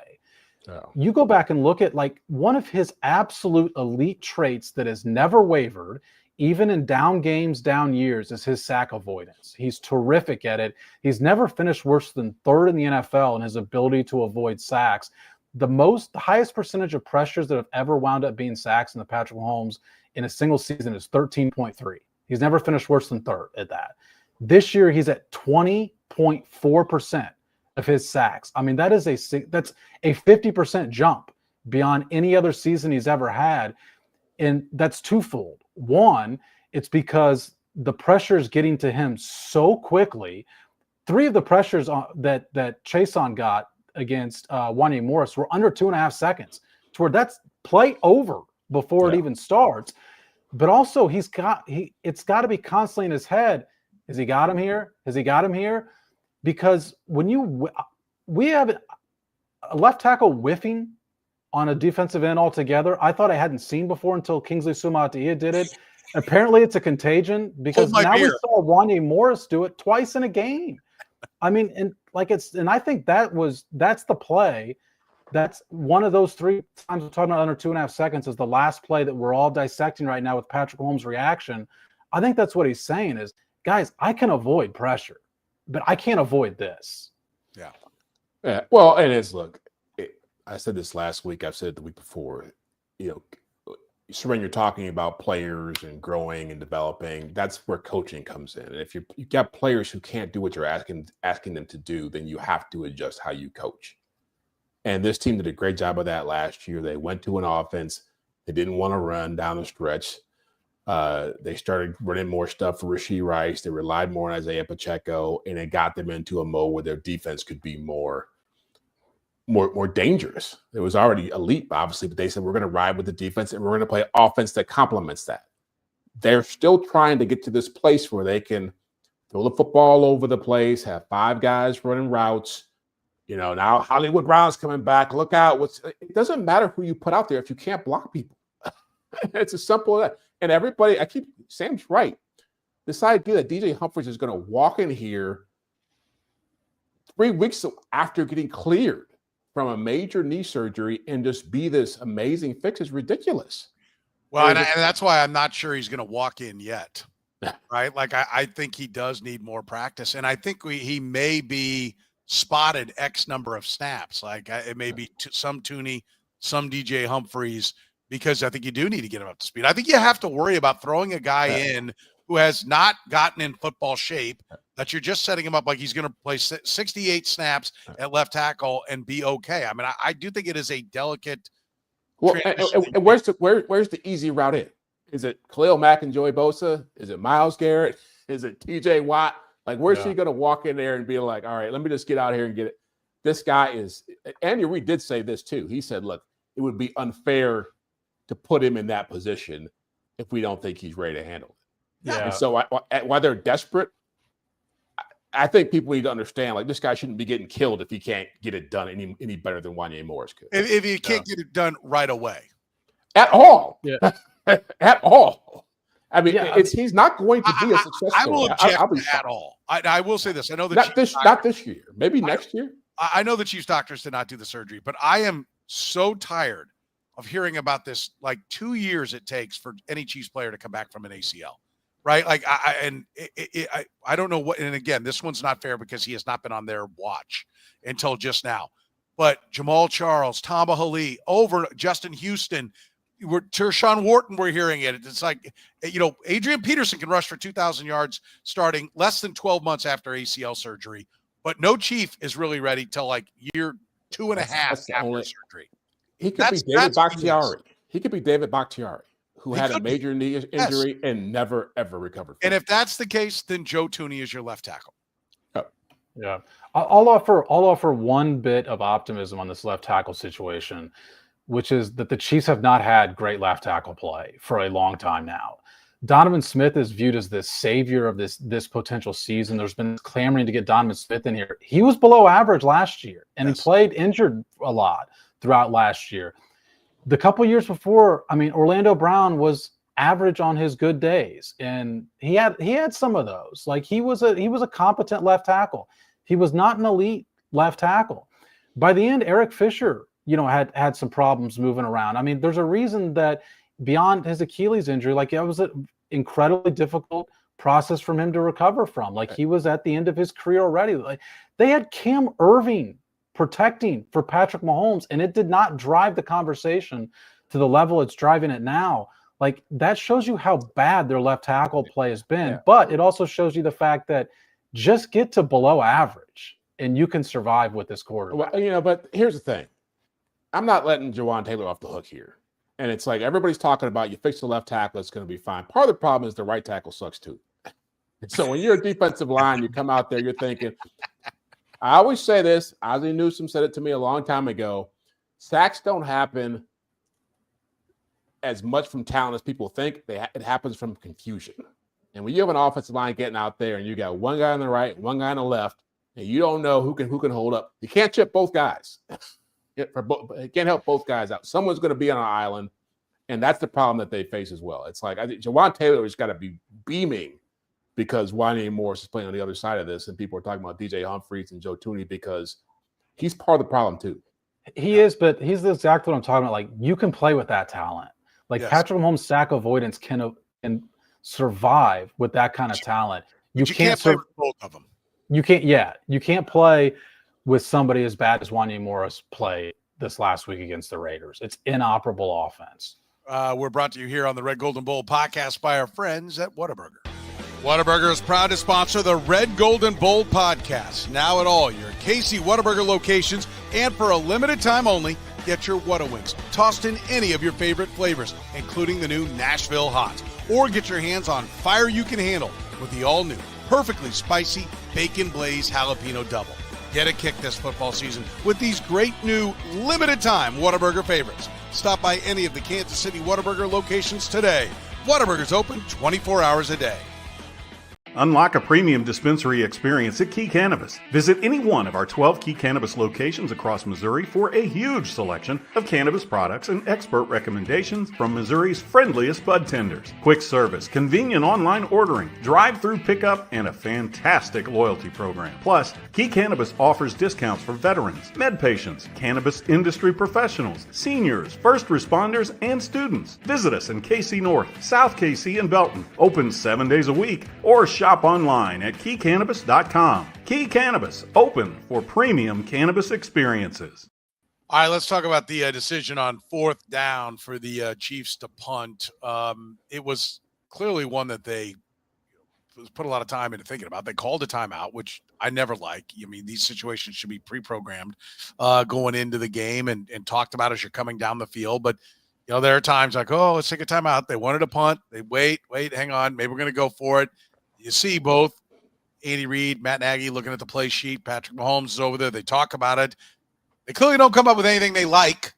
Oh. You go back and look at like one of his absolute elite traits that has never wavered, even in down games, down years, is his sack avoidance. He's terrific at it. He's never finished worse than third in the NFL in his ability to avoid sacks. The highest percentage of pressures that have ever wound up being sacks in the Patrick Mahomes in a single season is 13.3. He's never finished worse than third at that. This year, he's at 20.4% of his sacks. I mean, that's a 50% jump beyond any other season he's ever had. And that's twofold. One, it's because the pressure is getting to him so quickly. 3 of the pressures that Chason got against Wanya Morris were under 2.5 seconds, to where that's play over before it even starts. But also, it's got to be constantly in his head. Has he got him here? Has he got him here? Because when we have a left tackle whiffing on a defensive end altogether, I thought I hadn't seen before until Kingsley Suamataia did it. Apparently, it's a contagion, because now we saw Wanya Morris do it twice in a game. I mean, and Like and I think that's the play. That's one of those 3 times we're talking about under 2.5 seconds is the last play that we're all dissecting right now with Patrick Mahomes' reaction. I think that's what he's saying is, guys, I can avoid pressure, but I can't avoid this. Yeah. Yeah. Well, and I said this last week. I've said it the week before. Soren, you're talking about players and growing and developing. That's where coaching comes in. And if you've got players who can't do what you're asking them to do, then you have to adjust how you coach. And this team did a great job of that last year. They went to an offense. They didn't want to run down the stretch. They started running more stuff for Rashee Rice. They relied more on Isaiah Pacheco, and it got them into a mode where their defense could be more dangerous. It was already elite, obviously, but they said we're going to ride with the defense and we're going to play offense that complements that. They're still trying to get to this place where they can throw the football all over the place, have 5 guys running routes. Now Hollywood Brown's coming back. Look out. It doesn't matter who you put out there if you can't block people. It's as simple as that. And everybody, Sam's right. This idea that D.J.Humphries is going to walk in here 3 weeks after getting cleared from a major knee surgery and just be this amazing fix is ridiculous. Well, and that's why I'm not sure he's going to walk in yet, right? Like, I think he does need more practice. And I think he may be spotted X number of snaps. Like, it may be some Tooney, some D.J.Humphries, because I think you do need to get him up to speed. I think you have to worry about throwing a guy in who has not gotten in football shape, that you're just setting him up like he's going to play 68 snaps at left tackle and be okay. I mean, I do think it is a delicate. Well, and where's the easy route in? Is it Khalil Mack and Joey Bosa? Is it Myles Garrett? Is it T.J. Watt? Like, where's he going to walk in there and be like, all right, let me just get out here and get it? This guy is – Andy Reid did say this too. He said, look, it would be unfair to put him in that position if we don't think he's ready to handle it. Yeah. And so while they're desperate, I think people need to understand, like, this guy shouldn't be getting killed if he can't get it done any better than Wanya Morris could. If he can't get it done right away. At all. Yeah. At all. I mean, he's not going to be a success story. I will object at all. I will say this. I know that not this year. Maybe next year. I know the Chiefs doctors did not do the surgery, but I am so tired of hearing about this. Like, 2 years it takes for any Chiefs player to come back from an ACL. Right. Like, I don't know what, and again, this one's not fair because he has not been on their watch until just now, but Jamal Charles, Tamba Hali, Justin Houston, Tershawn Wharton, we're hearing it. It's like, Adrian Peterson can rush for 2,000 yards starting less than 12 months after ACL surgery, but no Chief is really ready till like year 2.5 after surgery. He could be David Bakhtiari. He could be David Bakhtiari, who had a major knee injury and never, ever recovered from it. If that's the case, then Joe Tooney is your left tackle. Oh. Yeah. I'll offer one bit of optimism on this left tackle situation, which is that the Chiefs have not had great left tackle play for a long time now. Donovan Smith is viewed as the savior of this potential season. There's been clamoring to get Donovan Smith in here. He was below average last year, and he played injured a lot throughout last year. The couple years before, I mean, Orlando Brown was average on his good days, and he had some of those. Like, he was a competent left tackle. He was not an elite left tackle. By the end, Eric Fisher, had some problems moving around. I mean, there's a reason that beyond his Achilles injury, like, it was an incredibly difficult process for him to recover from. Like, he was at the end of his career already. Like, they had Cam Irving protecting for Patrick Mahomes, and it did not drive the conversation to the level it's driving it now. Like, that shows you how bad their left tackle play has been, but it also shows you the fact that just get to below average and you can survive with this quarterback. Well, but here's the thing. I'm not letting Jawan Taylor off the hook here. And it's like, everybody's talking about, you fix the left tackle, it's going to be fine. Part of the problem is the right tackle sucks too. So when you're a defensive line, you come out there, you're thinking, I always say this, Ozzie Newsome said it to me a long time ago, sacks don't happen as much from talent as people think. It happens from confusion. And when you have an offensive line getting out there and you got one guy on the right, one guy on the left, and you don't know who can hold up, you can't chip both guys. You can't help both guys out. Someone's going to be on an island, and that's the problem that they face as well. It's like, I think Jawan Taylor has got to be beaming because Wanya Morris is playing on the other side of this, and people are talking about D.J.Humphries and Joe Tooney because he's part of the problem too. He is, but he's exactly what I'm talking about. Like, you can play with that talent. Like, Yes. Patrick Mahomes' sack avoidance can survive with that kind of talent. You can't play with both of them. You can't play with somebody as bad as Wanya Morris played this last week against the Raiders. It's inoperable offense. We're brought to you here on the Red Gold and Bold podcast by our friends at Whataburger. Whataburger is proud to sponsor the Red Gold and Bold podcast. Now at all your KC Whataburger locations, and for a limited time only, get your Whata Wings tossed in any of your favorite flavors, including the new Nashville Hot. Or get your hands on fire you can handle with the all-new, perfectly spicy Bacon Blaze Jalapeno Double. Get a kick this football season with these great new limited-time Whataburger favorites. Stop by any of the Kansas City Whataburger locations today. Whataburger's open 24 hours a day. Unlock a premium dispensary experience at Key Cannabis. Visit any one of our 12 Key Cannabis locations across Missouri for a huge selection of cannabis products and expert recommendations from Missouri's friendliest bud tenders. Quick service, convenient online ordering, drive-through pickup, and a fantastic loyalty program. Plus, Key Cannabis offers discounts for veterans, med patients, cannabis industry professionals, seniors, first responders, and students. Visit us in KC North, South KC, and Belton. Open 7 days a week, or shop online at keycannabis.com. Key Cannabis, open for premium cannabis experiences. All right, let's talk about the decision on 4th down for the Chiefs to punt. It was clearly one that they put a lot of time into thinking about. They called a timeout, which I never like. I mean, these situations should be pre-programmed going into the game and talked about as you're coming down the field. But, you know, there are times like, oh, let's take a timeout. They wanted a punt. They wait, hang on. Maybe we're going to go for it. You see both Andy Reid, Matt Nagy looking at the play sheet. Patrick Mahomes is over there. They talk about it. They clearly don't come up with anything they like,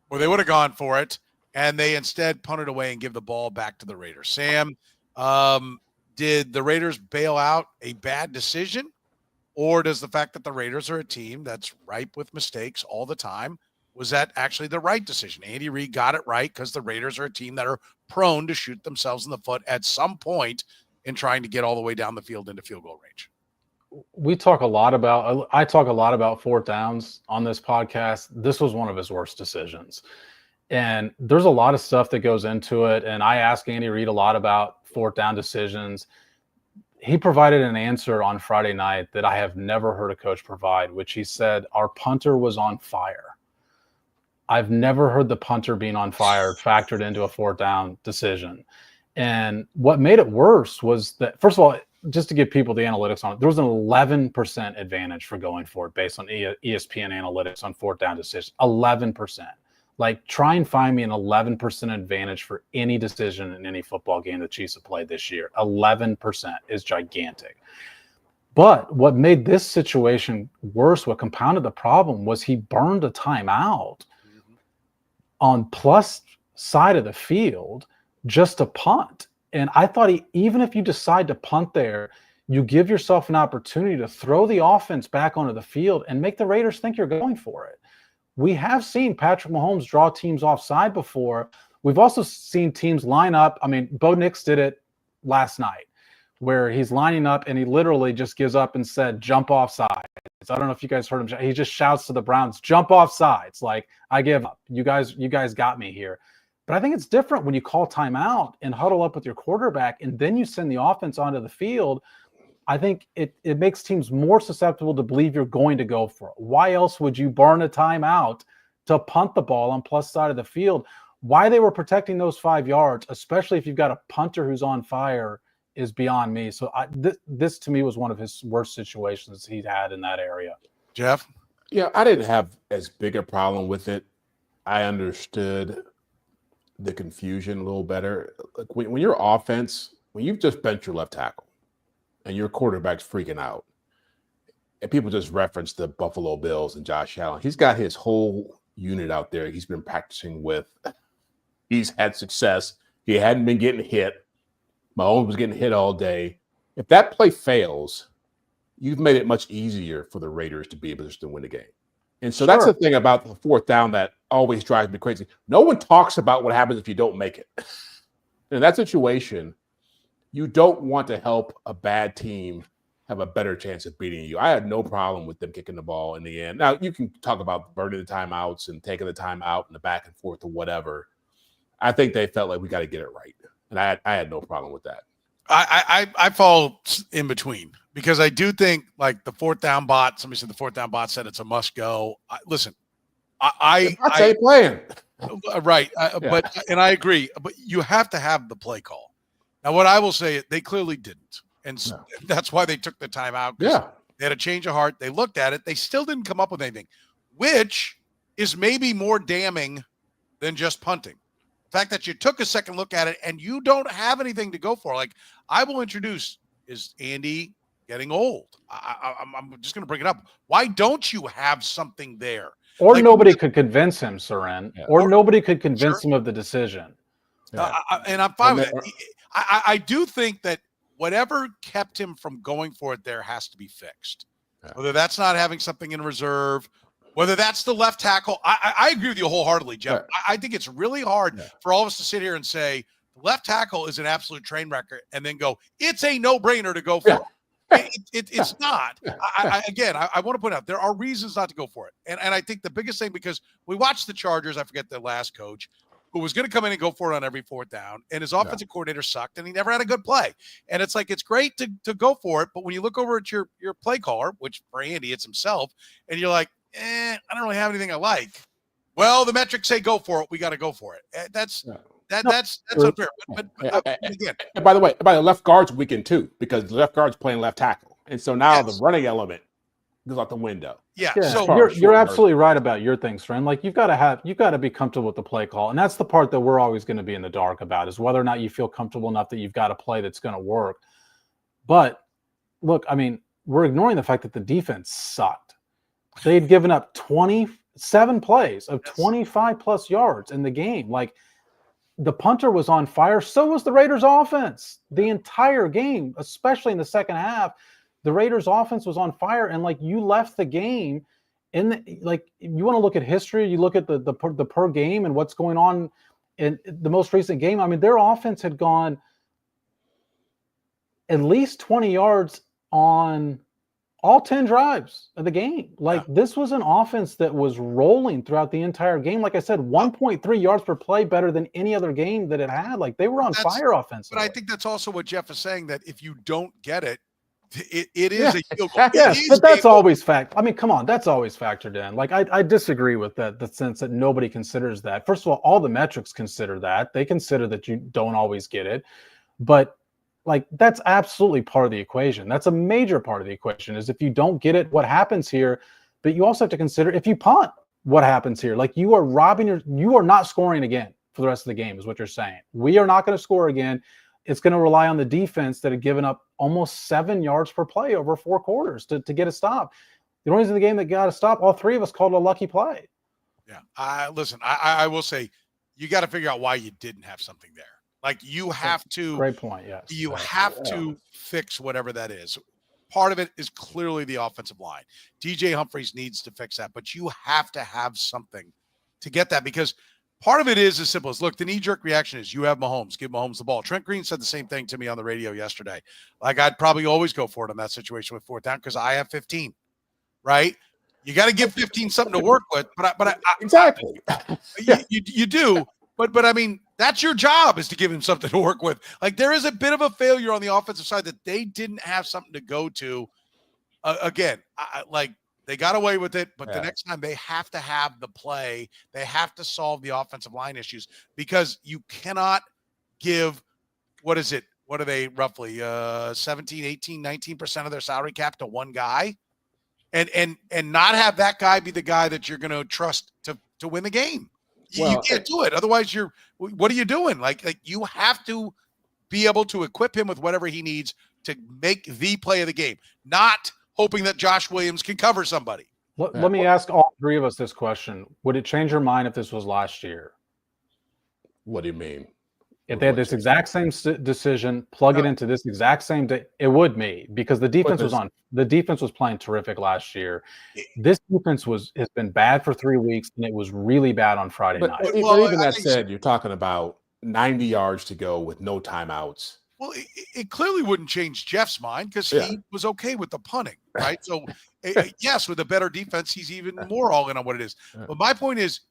or they would have gone for it, and they instead punt it away and give the ball back to the Raiders. Sam, did the Raiders bail out a bad decision, or does the fact that the Raiders are a team that's ripe with mistakes all the time, was that actually the right decision? Andy Reid got it right because the Raiders are a team that are prone to shoot themselves in the foot at some point in trying to get all the way down the field into field goal range. I talk a lot about 4th downs on this podcast. This was one of his worst decisions. And there's a lot of stuff that goes into it. And I ask Andy Reid a lot about 4th down decisions. He provided an answer on Friday night that I have never heard a coach provide, which he said, our punter was on fire. I've never heard the punter being on fire factored into a 4th down decision. And what made it worse was that, first of all, just to give people the analytics on it, there was an 11% advantage for going for it based on ESPN analytics on 4th down decisions. 11%. Like, try and find me an 11% advantage for any decision in any football game the Chiefs have played this year. 11% is gigantic. But what made this situation worse, what compounded the problem, was he burned a timeout on plus side of the field just to punt. And I thought even if you decide to punt there, you give yourself an opportunity to throw the offense back onto the field and make the Raiders think you're going for it. We have seen Patrick Mahomes draw teams offside before. We've also seen teams line up. I mean, Bo Nix did it last night, where he's lining up and he literally just gives up and said, jump off sides. I don't know if you guys heard him. He just shouts to the Browns, jump off sides. Like, I give up. You guys got me here. But I think it's different when you call timeout and huddle up with your quarterback and then you send the offense onto the field. I think it makes teams more susceptible to believe you're going to go for it. Why else would you burn a timeout to punt the ball on plus side of the field? Why they were protecting those 5 yards, especially if you've got a punter who's on fire, is beyond me. So this to me was one of his worst situations he'd had in that area. Jeff? Yeah, I didn't have as big a problem with it. I understood the confusion a little better. Like when your offense, when you've just bent your left tackle and your quarterback's freaking out, and people just reference the Buffalo Bills and Josh Allen, he's got his whole unit out there he's been practicing with. He's had success. He hadn't been getting hit. Mahomes was getting hit all day. If that play fails, you've made it much easier for the Raiders to be able to win the game. And so that's the thing about the 4th down that always drives me crazy. No one talks about what happens if you don't make it. In that situation, you don't want to help a bad team have a better chance of beating you. I had no problem with them kicking the ball in the end. Now, you can talk about burning the timeouts and taking the timeout and the back and forth or whatever. I think they felt like we got to get it right. And I had no problem with that. I fall in between because I do think like the fourth down bot, somebody said the fourth down bot said it's a must go. Listen, I ain't playing. Right. But I agree, but you have to have the play call. Now, what I will say, they clearly didn't. And that's why they took the timeout. Yeah. They had a change of heart. They looked at it. They still didn't come up with anything, which is maybe more damning than just punting. The fact that you took a second look at it and you don't have anything to go for. Like, I will introduce, is Andy getting old? I'm just going to bring it up. Why don't you have something there? Or like, nobody could convince him, Soren. Yeah. Or nobody could convince him of the decision. Yeah. And I'm fine with that. I do think that whatever kept him from going for it there has to be fixed. Yeah. Whether that's not having something in reserve, whether that's the left tackle. I agree with you wholeheartedly, Jeff. Yeah. I think it's really hard for all of us to sit here and say the left tackle is an absolute train wreck and then go, it's a no-brainer to go for it. It's not. Again, I want to point out there are reasons not to go for it. And I think the biggest thing, because we watched the Chargers, I forget the last coach, who was going to come in and go for it on every fourth down, and his offensive coordinator sucked, and he never had a good play. And it's like, it's great to go for it, but when you look over at your play caller, which for Andy, it's himself, and you're like, I don't really have anything I like. Well, the metrics say go for it. We got to go for it. That's unfair. But again. And by the way, left guard's weekend too, because the left guard's playing left tackle. And so now the running element goes out the window. Yeah. So you're absolutely right about your things, friend. Like you've got to be comfortable with the play call. And that's the part that we're always going to be in the dark about, is whether or not you feel comfortable enough that you've got a play that's going to work. But look, I mean, we're ignoring the fact that the defense sucked. They'd given up 27 plays of 25 plus yards in the game. Like, the punter was on fire. So was the Raiders offense the entire game, especially in the second half. The Raiders offense was on fire. And like, you left the game like, you want to look at history, you look at the per game and what's going on in the most recent game. I mean, their offense had gone at least 20 yards on all 10 drives of the game. Like, this was an offense that was rolling throughout the entire game. Like I said, 1.3 yards per play, better than any other game that it had. Like, they were on fire offensively. But I think that's also what Jeff is saying, that if you don't get it, it is a field goal. Yes, but that's always fact. I mean, come on, that's always factored in. Like, I disagree with that, the sense that nobody considers that. First of all the metrics consider that. They consider that you don't always get it. But like, that's absolutely part of the equation. That's a major part of the equation, is if you don't get it, what happens here. But you also have to consider, if you punt, what happens here. Like, you are not scoring again for the rest of the game, is what you're saying. We are not going to score again. It's going to rely on the defense that had given up almost 7 yards per play over 4 quarters to get a stop. The only reason the game that got a stop, all 3 of us called a lucky play. Yeah. Listen, I will say, you got to figure out why you didn't have something there. Like, you have to. Great point. Yes. You have to fix whatever that is. Part of it is clearly the offensive line. D.J.Humphries needs to fix that, but you have to have something to get that, because part of it is as simple as, look, the knee-jerk reaction is you have Mahomes, give Mahomes the ball. Trent Green said the same thing to me on the radio yesterday. Like, I'd probably always go for it in that situation with fourth down because I have 15, right? You got to give 15 something to work with, but exactly. You do. But I mean, that's your job, is to give him something to work with. Like, there is a bit of a failure on the offensive side that they didn't have something to go to. Again, they got away with it, but the next time they have to have the play. They have to solve the offensive line issues, because you cannot give, what is it? What are they roughly 17, 18, 19% of their salary cap to one guy and not have that guy be the guy that you're going to trust to win the game. You can't do it. Otherwise, what are you doing? Like you have to be able to equip him with whatever he needs to make the play of the game, not hoping that Josh Williams can cover somebody. Let me ask all 3 of us this question. Would it change your mind if this was last year? What do you mean? If they had this exact same decision, plug it into this exact same day, it would me, because the defense was playing terrific last year. This defense has been bad for 3 weeks, and it was really bad on Friday night. But even that said, you're talking about 90 yards to go with no timeouts. Well, it clearly wouldn't change Jeff's mind because he was okay with the punting, right? So, yes, with a better defense, he's even more all in on what it is. But my point is,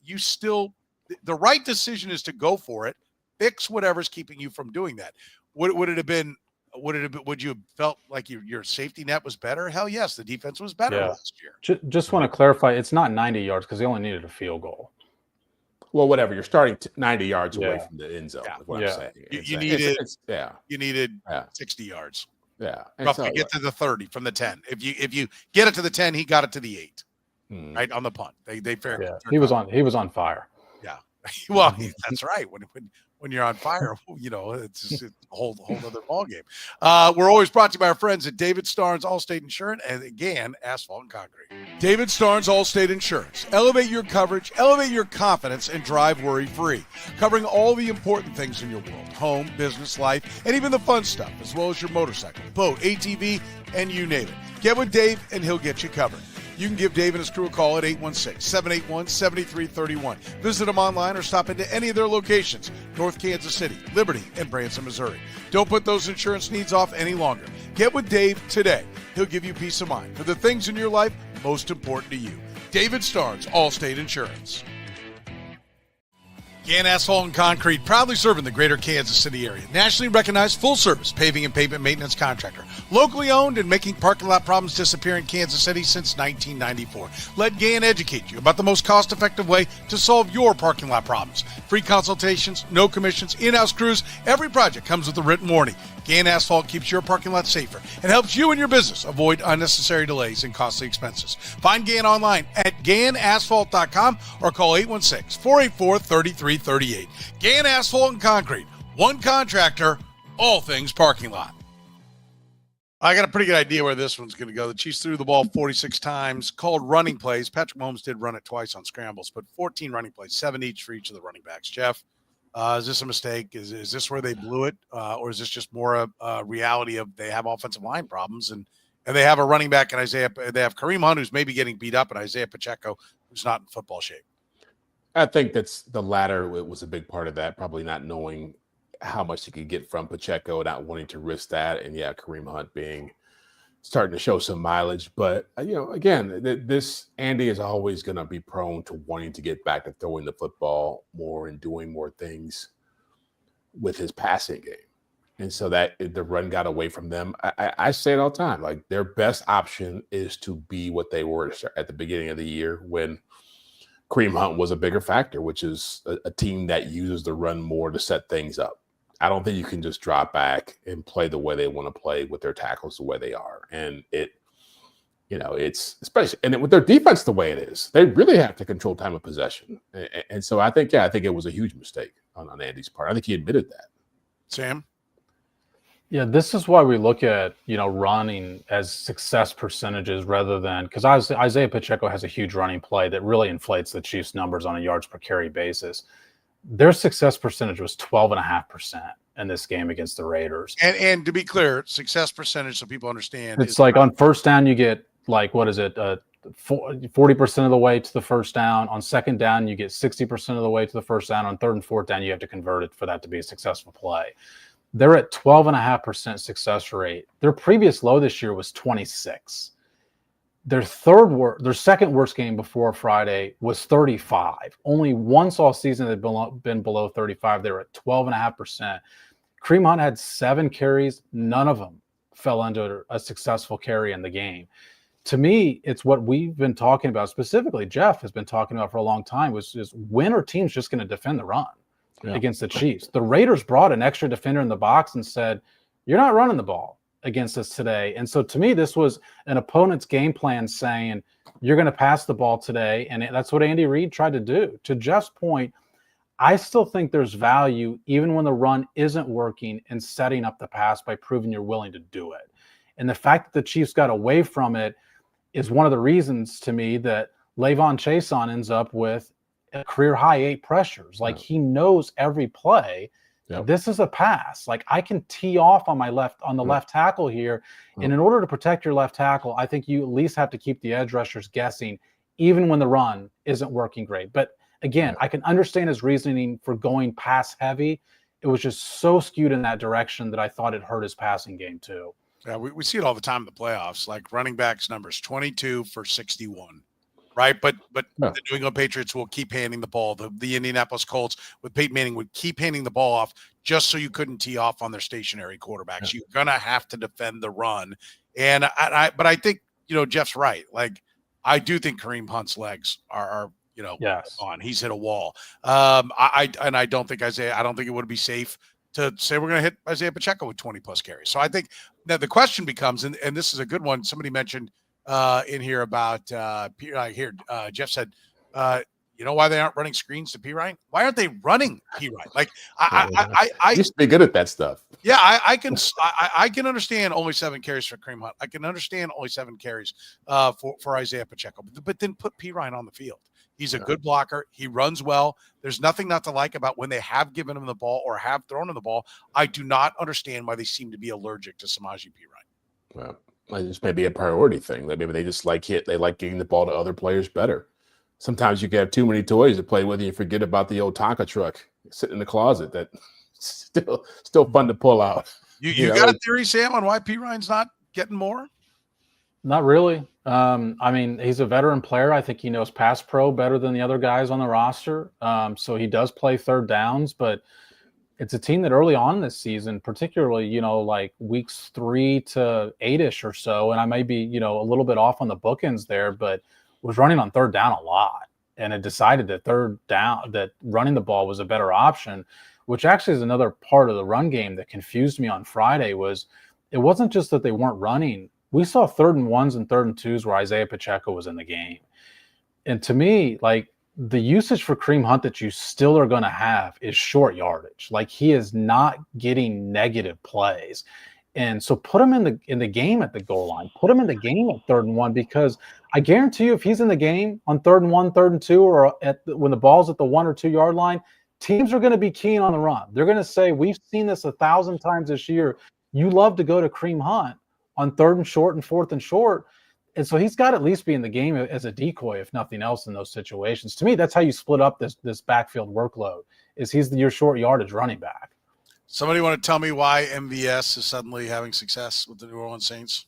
the right decision is to go for it, fix whatever's keeping you from doing that. Would it have been? Would you have felt like your safety net was better? Hell yes, the defense was better last year. Just want to clarify, it's not 90 yards because they only needed a field goal. Well, whatever. You're starting 90 yards away from the end zone. Is what I'm saying. You needed 60 yards. Yeah, roughly get to the 30 from the 10. If you get it to the 10, he got it to the 8. Right on the punt. They fair. Yeah, he was on fire. Yeah, well, that's right. When you're on fire, it's just a whole other ballgame. We're always brought to you by our friends at David Starnes Allstate Insurance and again, Asphalt and Concrete. David Starnes Allstate Insurance. Elevate your coverage, elevate your confidence, and drive worry-free. Covering all the important things in your world: home, business, life, and even the fun stuff, as well as your motorcycle, boat, ATV, and you name it. Get with Dave, and he'll get you covered. You can give Dave and his crew a call at 816-781-7331. Visit them online or stop into any of their locations: North Kansas City, Liberty, and Branson, Missouri. Don't put those insurance needs off any longer. Get with Dave today. He'll give you peace of mind for the things in your life most important to you. David Starnes, Allstate Insurance. Gann Asphalt and Concrete, proudly serving the greater Kansas City area. Nationally recognized full-service paving and pavement maintenance contractor. Locally owned and making parking lot problems disappear in Kansas City since 1994. Let Gann educate you about the most cost-effective way to solve your parking lot problems. Free consultations, no commissions, in-house crews. Every project comes with a written warning. Gann Asphalt keeps your parking lot safer and helps you and your business avoid unnecessary delays and costly expenses. Find Gann online at GannAsphalt.com or call 816-484-3338. Gann Asphalt and Concrete. One contractor, all things parking lot. I got a pretty good idea where this one's going to go. The Chiefs threw the ball 46 times, called running plays. Patrick Mahomes did run it twice on scrambles, but 14 running plays, 7 each for each of the running backs. Jeff? Is this a mistake? Is this where they blew it? Or is this just more a reality of they have offensive line problems and they have a running back in Isaiah. They have Kareem Hunt, who's maybe getting beat up, and Isaiah Pacheco, who's not in football shape. I think that's the latter. It was a big part of that, probably not knowing how much he could get from Pacheco, not wanting to risk that. And Kareem Hunt starting to show some mileage. But, again, this Andy is always going to be prone to wanting to get back to throwing the football more and doing more things with his passing game. And so that the run got away from them. I say it all the time, like their best option is to be what they were at the beginning of the year when Kareem Hunt was a bigger factor, which is a team that uses the run more to set things up. I don't think you can just drop back and play the way they want to play with their tackles the way they are. And it's especially with their defense the way it is, they really have to control time of possession. And so I think it was a huge mistake on Andy's part. I think he admitted that. Sam? Yeah, this is why we look at, running as success percentages rather than, because Isaiah Pacheco has a huge running play that really inflates the Chiefs' numbers on a yards per carry basis. Their success percentage was 12.5% in this game against the Raiders. And to be clear, success percentage, so people understand. It's like on first down, you get 40% of the way to the first down. On second down, you get 60% of the way to the first down. On third and fourth down, you have to convert it for that to be a successful play. They're at 12.5% success rate. Their previous low this year was 26. Their second worst game before Friday was 35. Only once all season they've been below 35. They were at 12.5%. Kareem Hunt had 7 carries. None of them fell under a successful carry in the game. To me, it's what we've been talking about. Specifically, Jeff has been talking about for a long time, was when are teams just going to defend the run against the Chiefs? The Raiders brought an extra defender in the box and said, you're not running the ball against us today. And so to me, this was an opponent's game plan saying, you're going to pass the ball today. And that's what Andy Reid tried to do. To Jeff's point, I still think there's value, even when the run isn't working, in setting up the pass by proving you're willing to do it. And the fact that the Chiefs got away from it is one of the reasons to me that La'Von Chason ends up with a career high 8 pressures. Like he knows every play. Yep. This is a pass. Like I can tee off on the left tackle here. And in order to protect your left tackle, I think you at least have to keep the edge rushers guessing, even when the run isn't working great. But again, I can understand his reasoning for going pass heavy it was just so skewed in that direction that I thought it hurt his passing game too. Yeah, we see it all the time in the playoffs, like running backs numbers 22 for 61. Right. But the New England Patriots will keep handing the ball. The Indianapolis Colts with Peyton Manning would keep handing the ball off just so you couldn't tee off on their stationary quarterbacks. You're going to have to defend the run. And but I think, Jeff's right. Like, I do think Kareem Hunt's legs are on. He's hit a wall. I don't think I don't think it would be safe to say we're going to hit Isaiah Pacheco with 20 plus carries. So I think that the question becomes, and this is a good one. Somebody mentioned in here about Jeff said, you know why they aren't running screens to Pirine? Why aren't they running Pirine? Like I used to be good at that stuff. Yeah, I can understand only 7 carries for Kareem Hunt. I can understand only 7 carries for Isaiah Pacheco, but then put Pirine on the field. He's a good blocker. He runs well. There's nothing not to like about when they have given him the ball or have thrown him the ball. I do not understand why they seem to be allergic to Samaje Pirine. Well, this may be a priority thing. Maybe they just like getting the ball to other players better. Sometimes you can have too many toys to play with, and you forget about the old Tonka truck sitting in the closet that still fun to pull out. You got a theory, Sam, on why Pirine's not getting more? Not really. I mean, he's a veteran player. I think he knows pass pro better than the other guys on the roster. So he does play third downs, but it's a team that early on this season, particularly, like weeks 3 to 8-ish or so, and I may be, a little bit off on the bookends there, but was running on third down a lot. And it decided that running the ball was a better option, which actually is another part of the run game that confused me on Friday. Was it wasn't just that they weren't running. We saw 3rd and 1s and 3rd and 2s where Isaiah Pacheco was in the game. And to me, like, the usage for Kareem Hunt that you still are going to have is short yardage. Like, he is not getting negative plays. And so put him in the game at the goal line. Put him in the game at 3rd and 1, because I guarantee you if he's in the game on 3rd and 1, 3rd and 2, or when the ball's at the 1 or 2 yard line, teams are going to be keen on the run. They're going to say, we've seen this 1,000 times this year. You love to go to Kareem Hunt on 3rd and short and 4th and short. And so he's got to at least be in the game as a decoy, if nothing else, in those situations. To me, that's how you split up this backfield workload, is he's your short yardage running back. Somebody want to tell me why MVS is suddenly having success with the New Orleans Saints?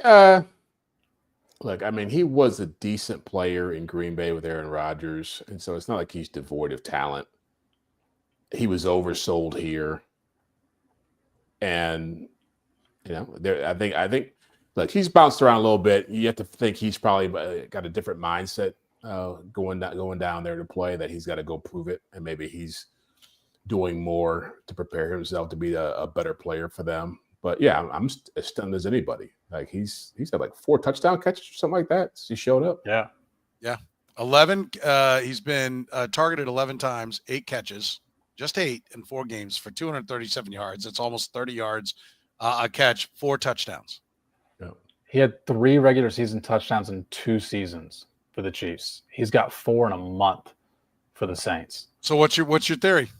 Look, I mean, he was a decent player in Green Bay with Aaron Rodgers, and so it's not like he's devoid of talent. He was oversold here. And I think. Look, he's bounced around a little bit. You have to think he's probably got a different mindset going down there to play. That he's got to go prove it, and maybe he's doing more to prepare himself to be a better player for them. But yeah, I'm as stunned as anybody. Like he's had like 4 touchdown catches or something like that. He showed up. Yeah. 11. He's been targeted 11 times, 8 catches, just 8 in 4 games for 237 yards. It's almost 30 yards a catch, 4 touchdowns. Yeah. He had 3 regular season touchdowns in 2 seasons for the Chiefs. He's got 4 in a month for the Saints. So what's your theory?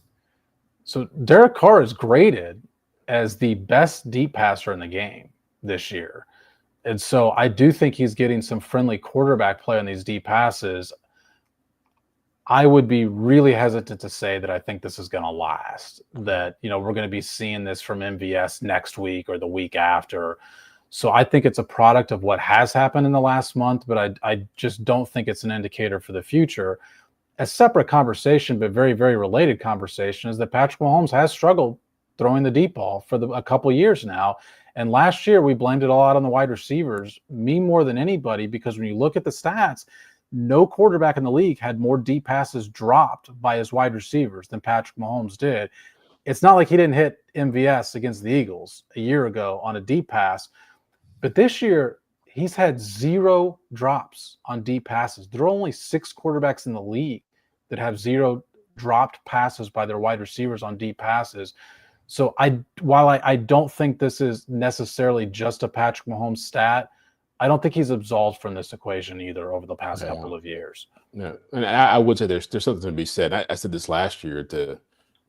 So Derek Carr is graded as the best deep passer in the game this year. And so I do think he's getting some friendly quarterback play on these deep passes. I would be really hesitant to say that I think this is going to last, that, we're going to be seeing this from MVS next week or the week after. So I think it's a product of what has happened in the last month, but I just don't think it's an indicator for the future. A separate conversation, but very, very related conversation, is that Patrick Mahomes has struggled throwing the deep ball for a couple of years now. And last year we blamed it all out on the wide receivers, me more than anybody, because when you look at the stats, no quarterback in the league had more deep passes dropped by his wide receivers than Patrick Mahomes did. It's not like he didn't hit MVS against the Eagles a year ago on a deep pass, but this year he's had 0 drops on deep passes. There are only 6 quarterbacks in the league that have 0 dropped passes by their wide receivers on deep passes. So while I don't think this is necessarily just a Patrick Mahomes stat, I don't think he's absolved from this equation either over the past couple of years. No, and I would say there's something to be said. I said this last year, the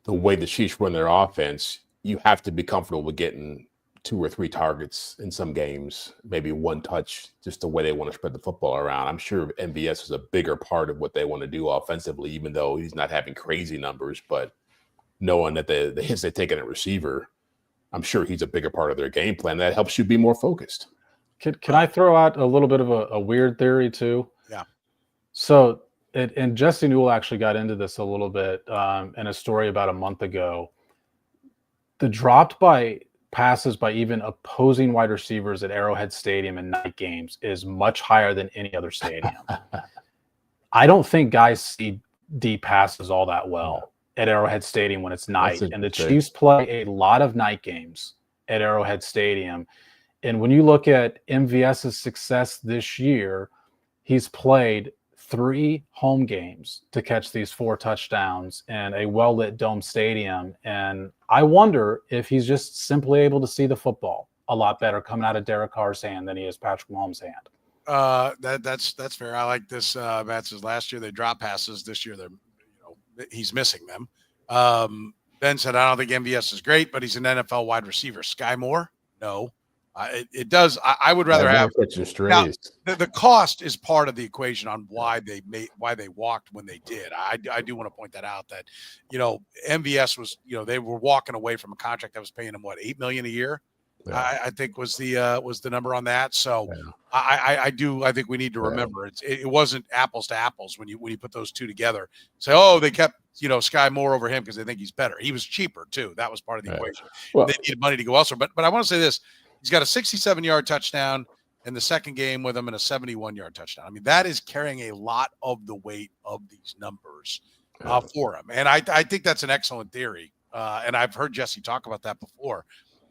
way the Chiefs run their offense, you have to be comfortable with getting 2 or 3 targets in some games, maybe 1 touch, just the way they want to spread the football around. I'm sure MVS is a bigger part of what they want to do offensively, even though he's not having crazy numbers. But knowing that the hits they take at a receiver, I'm sure he's a bigger part of their game plan. That helps you be more focused. Can I throw out a little bit of a weird theory too? Yeah. So, and Jesse Newell actually got into this a little bit in a story about a month ago. The dropped by passes by even opposing wide receivers at Arrowhead Stadium in night games is much higher than any other stadium. I don't think guys see deep passes all that well at Arrowhead Stadium when it's night. And the Chiefs play a lot of night games at Arrowhead Stadium. And when you look at MVS's success this year, he's played 3 home games to catch these 4 touchdowns in a well-lit dome stadium. And I wonder if he's just simply able to see the football a lot better coming out of Derek Carr's hand than he is Patrick Mahomes' hand. That's fair. I like this. Matt says last year they dropped passes. This year he's missing them. Ben said, I don't think MVS is great, but he's an NFL wide receiver. Sky Moore? No. It does. I would rather have now, the cost is part of the equation on why they walked when they did. I do want to point that out that, MVS was, they were walking away from a contract that was paying him $8 million a year. Yeah. I think was the number on that. So yeah. I think we need to remember it wasn't apples to apples when you put those two together. Say, they kept Sky Moore over him because they think he's better. He was cheaper too. That was part of the equation. Well, they needed money to go elsewhere. But I want to say this: he's got a 67-yard touchdown in the second game with him and a 71-yard touchdown. I mean, that is carrying a lot of the weight of these numbers for him. And I think that's an excellent theory. And I've heard Jesse talk about that before.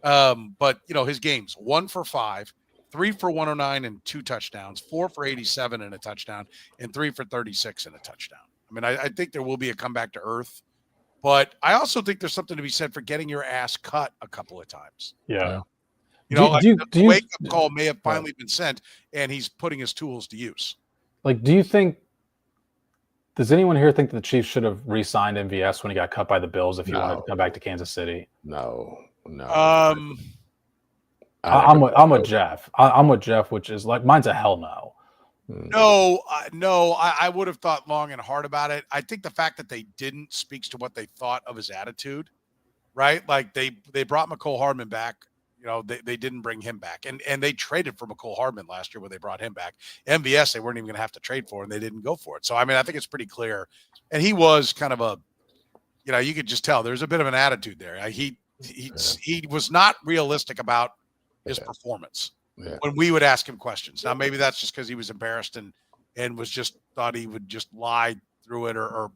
But his games 1 for 5, 3 for 109 and 2 touchdowns, 4 for 87 and a touchdown, and 3 for 36 and a touchdown. I mean, I think there will be a comeback to earth, but I also think there's something to be said for getting your ass cut a couple of times. Yeah. The wake-up call may have finally been sent, and he's putting his tools to use. Does anyone here think that the Chiefs should have re-signed MVS when he got cut by the Bills if he wanted to come back to Kansas City? No. I'm with Jeff. I'm with Jeff, which is mine's a hell no. No. I would have thought long and hard about it. I think the fact that they didn't speaks to what they thought of his attitude, right? Like they brought McCole Hardman back. They didn't bring him back, and they traded for McCole Hardman last year when they brought him back. MVS they weren't even going to have to trade for, and they didn't go for it. So I mean, I think it's pretty clear. And he was kind of a, you could just tell there's a bit of an attitude there. He was not realistic about his performance when we would ask him questions. Now maybe that's just because he was embarrassed and was just thought he would just lie through it or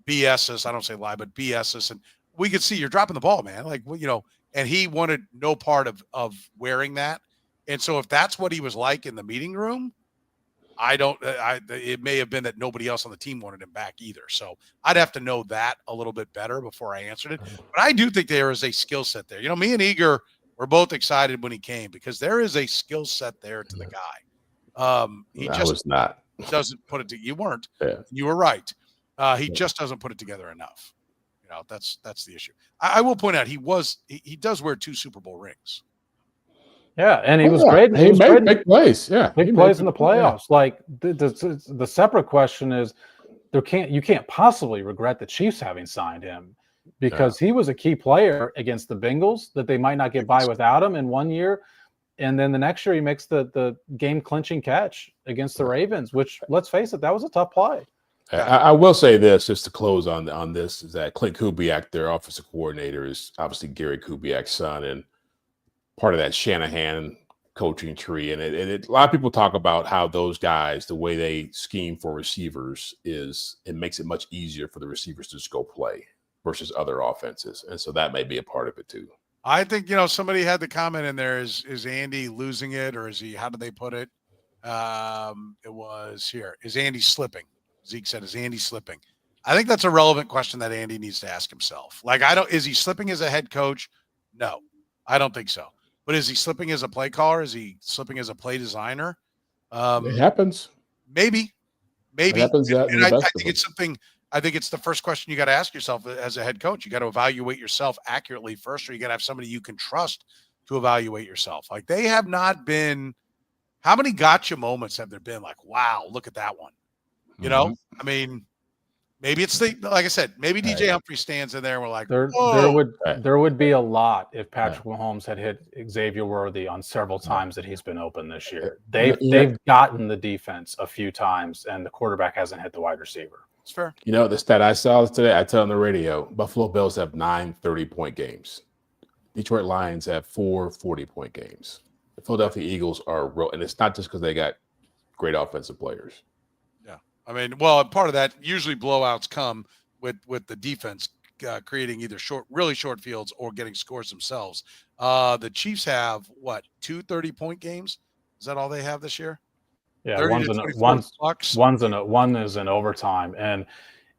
BS us. I don't say lie, but BS us, and we could see you're dropping the ball, man. And he wanted no part of wearing that. And so if that's what he was like in the meeting room, it may have been that nobody else on the team wanted him back either. So I'd have to know that a little bit better before I answered it. But I do think there is a skill set there. Me and Eager were both excited when he came because there is a skill set there to the guy. He doesn't put it together. You weren't. Yeah. You were right. He just doesn't put it together enough. That's the issue. I will point out he does wear 2 Super Bowl rings. Yeah, and he was great. He made big plays. Yeah, big plays in the playoffs. Yeah. The separate question is, you can't possibly regret the Chiefs having signed him because he was a key player against the Bengals that they might not get by without him in one year, and then the next year he makes the game clinching catch against the Ravens, which let's face it, that was a tough play. I will say this, just to close on this, is that Clint Kubiak, their offensive coordinator, is obviously Gary Kubiak's son and part of that Shanahan coaching tree. And a lot of people talk about how those guys, the way they scheme for receivers it makes it much easier for the receivers to just go play versus other offenses. And so that may be a part of it too. I think, somebody had the comment in there, is Andy losing it or is he, how did they put it? It was here. Is Andy slipping? Zeke said, is Andy slipping? I think that's a relevant question that Andy needs to ask himself. Is he slipping as a head coach? No, I don't think so. But is he slipping as a play caller? Is he slipping as a play designer? It happens. Maybe. It happens I think it's something. I think it's the first question you got to ask yourself as a head coach. You got to evaluate yourself accurately first, or you got to have somebody you can trust to evaluate yourself. They have not been. How many gotcha moments have there been? Wow, look at that one. I mean, Maybe it's like I said, maybe D.J.Humphries stands in there and we're like, There would be a lot if Patrick Mahomes had hit Xavier Worthy on several times that he's been open this year. They've gotten the defense a few times, and the quarterback hasn't hit the wide receiver. It's fair. You know, the stat I saw today, I tell on the radio, Buffalo Bills have 9 30-point games. Detroit Lions have 4 40-point games. The Philadelphia Eagles are real, and it's not just because they got great offensive players. Yeah. I mean, well, part of that, usually blowouts come with the defense creating either really short fields or getting scores themselves. The Chiefs have, 2 30-point games? Is that all they have this year? Yeah, one is in overtime, and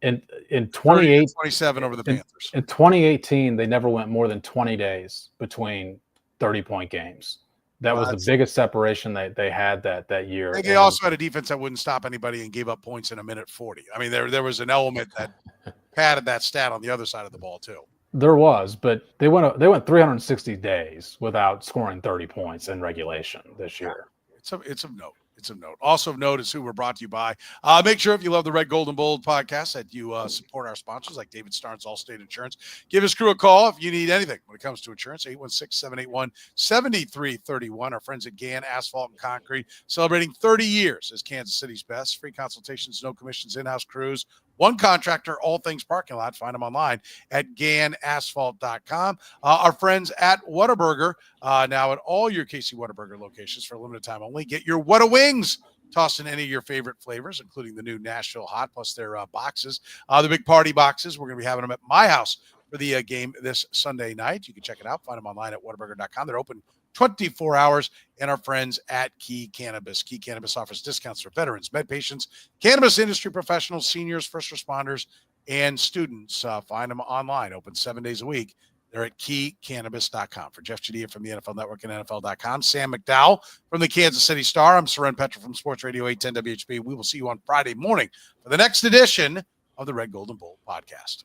in 27 over the Panthers. In 2018, they never went more than 20 days between 30-point games. That was the biggest separation they had that year. They also had a defense that wouldn't stop anybody and gave up points in a minute 40. I mean, there was an element that padded that stat on the other side of the ball too. There was, but they went 360 days without scoring 30 points in regulation this year. It's of note. It's of note. Also of note is who we're brought to you by. Make sure if you love the Red, Gold, and Bold podcast that you support our sponsors like David Starnes, Allstate Insurance. Give his crew a call if you need anything when it comes to insurance, 816-781-7331. Our friends at Gann Asphalt and Concrete celebrating 30 years as Kansas City's best. Free consultations, no commissions, in-house crews. One contractor, all things parking lot. Find them online at GannAsphalt.com. Our friends at Whataburger, now at all your KC Whataburger locations for a limited time only. Get your Whata Wings tossed in any of your favorite flavors, including the new Nashville Hot, plus their boxes. The big party boxes, we're going to be having them at my house for the game this Sunday night. You can check it out. Find them online at Whataburger.com. They're open 24 hours, and our friends at Key Cannabis. Key Cannabis offers discounts for veterans, med patients, cannabis industry professionals, seniors, first responders, and students. Find them online, open 7 days a week. They're at keycannabis.com. For Jeff Chadiha from the NFL Network and NFL.com, Sam McDowell from the Kansas City Star, I'm Soren Petro from Sports Radio 810 WHB. We will see you on Friday morning for the next edition of the Red, Gold, and Bold podcast.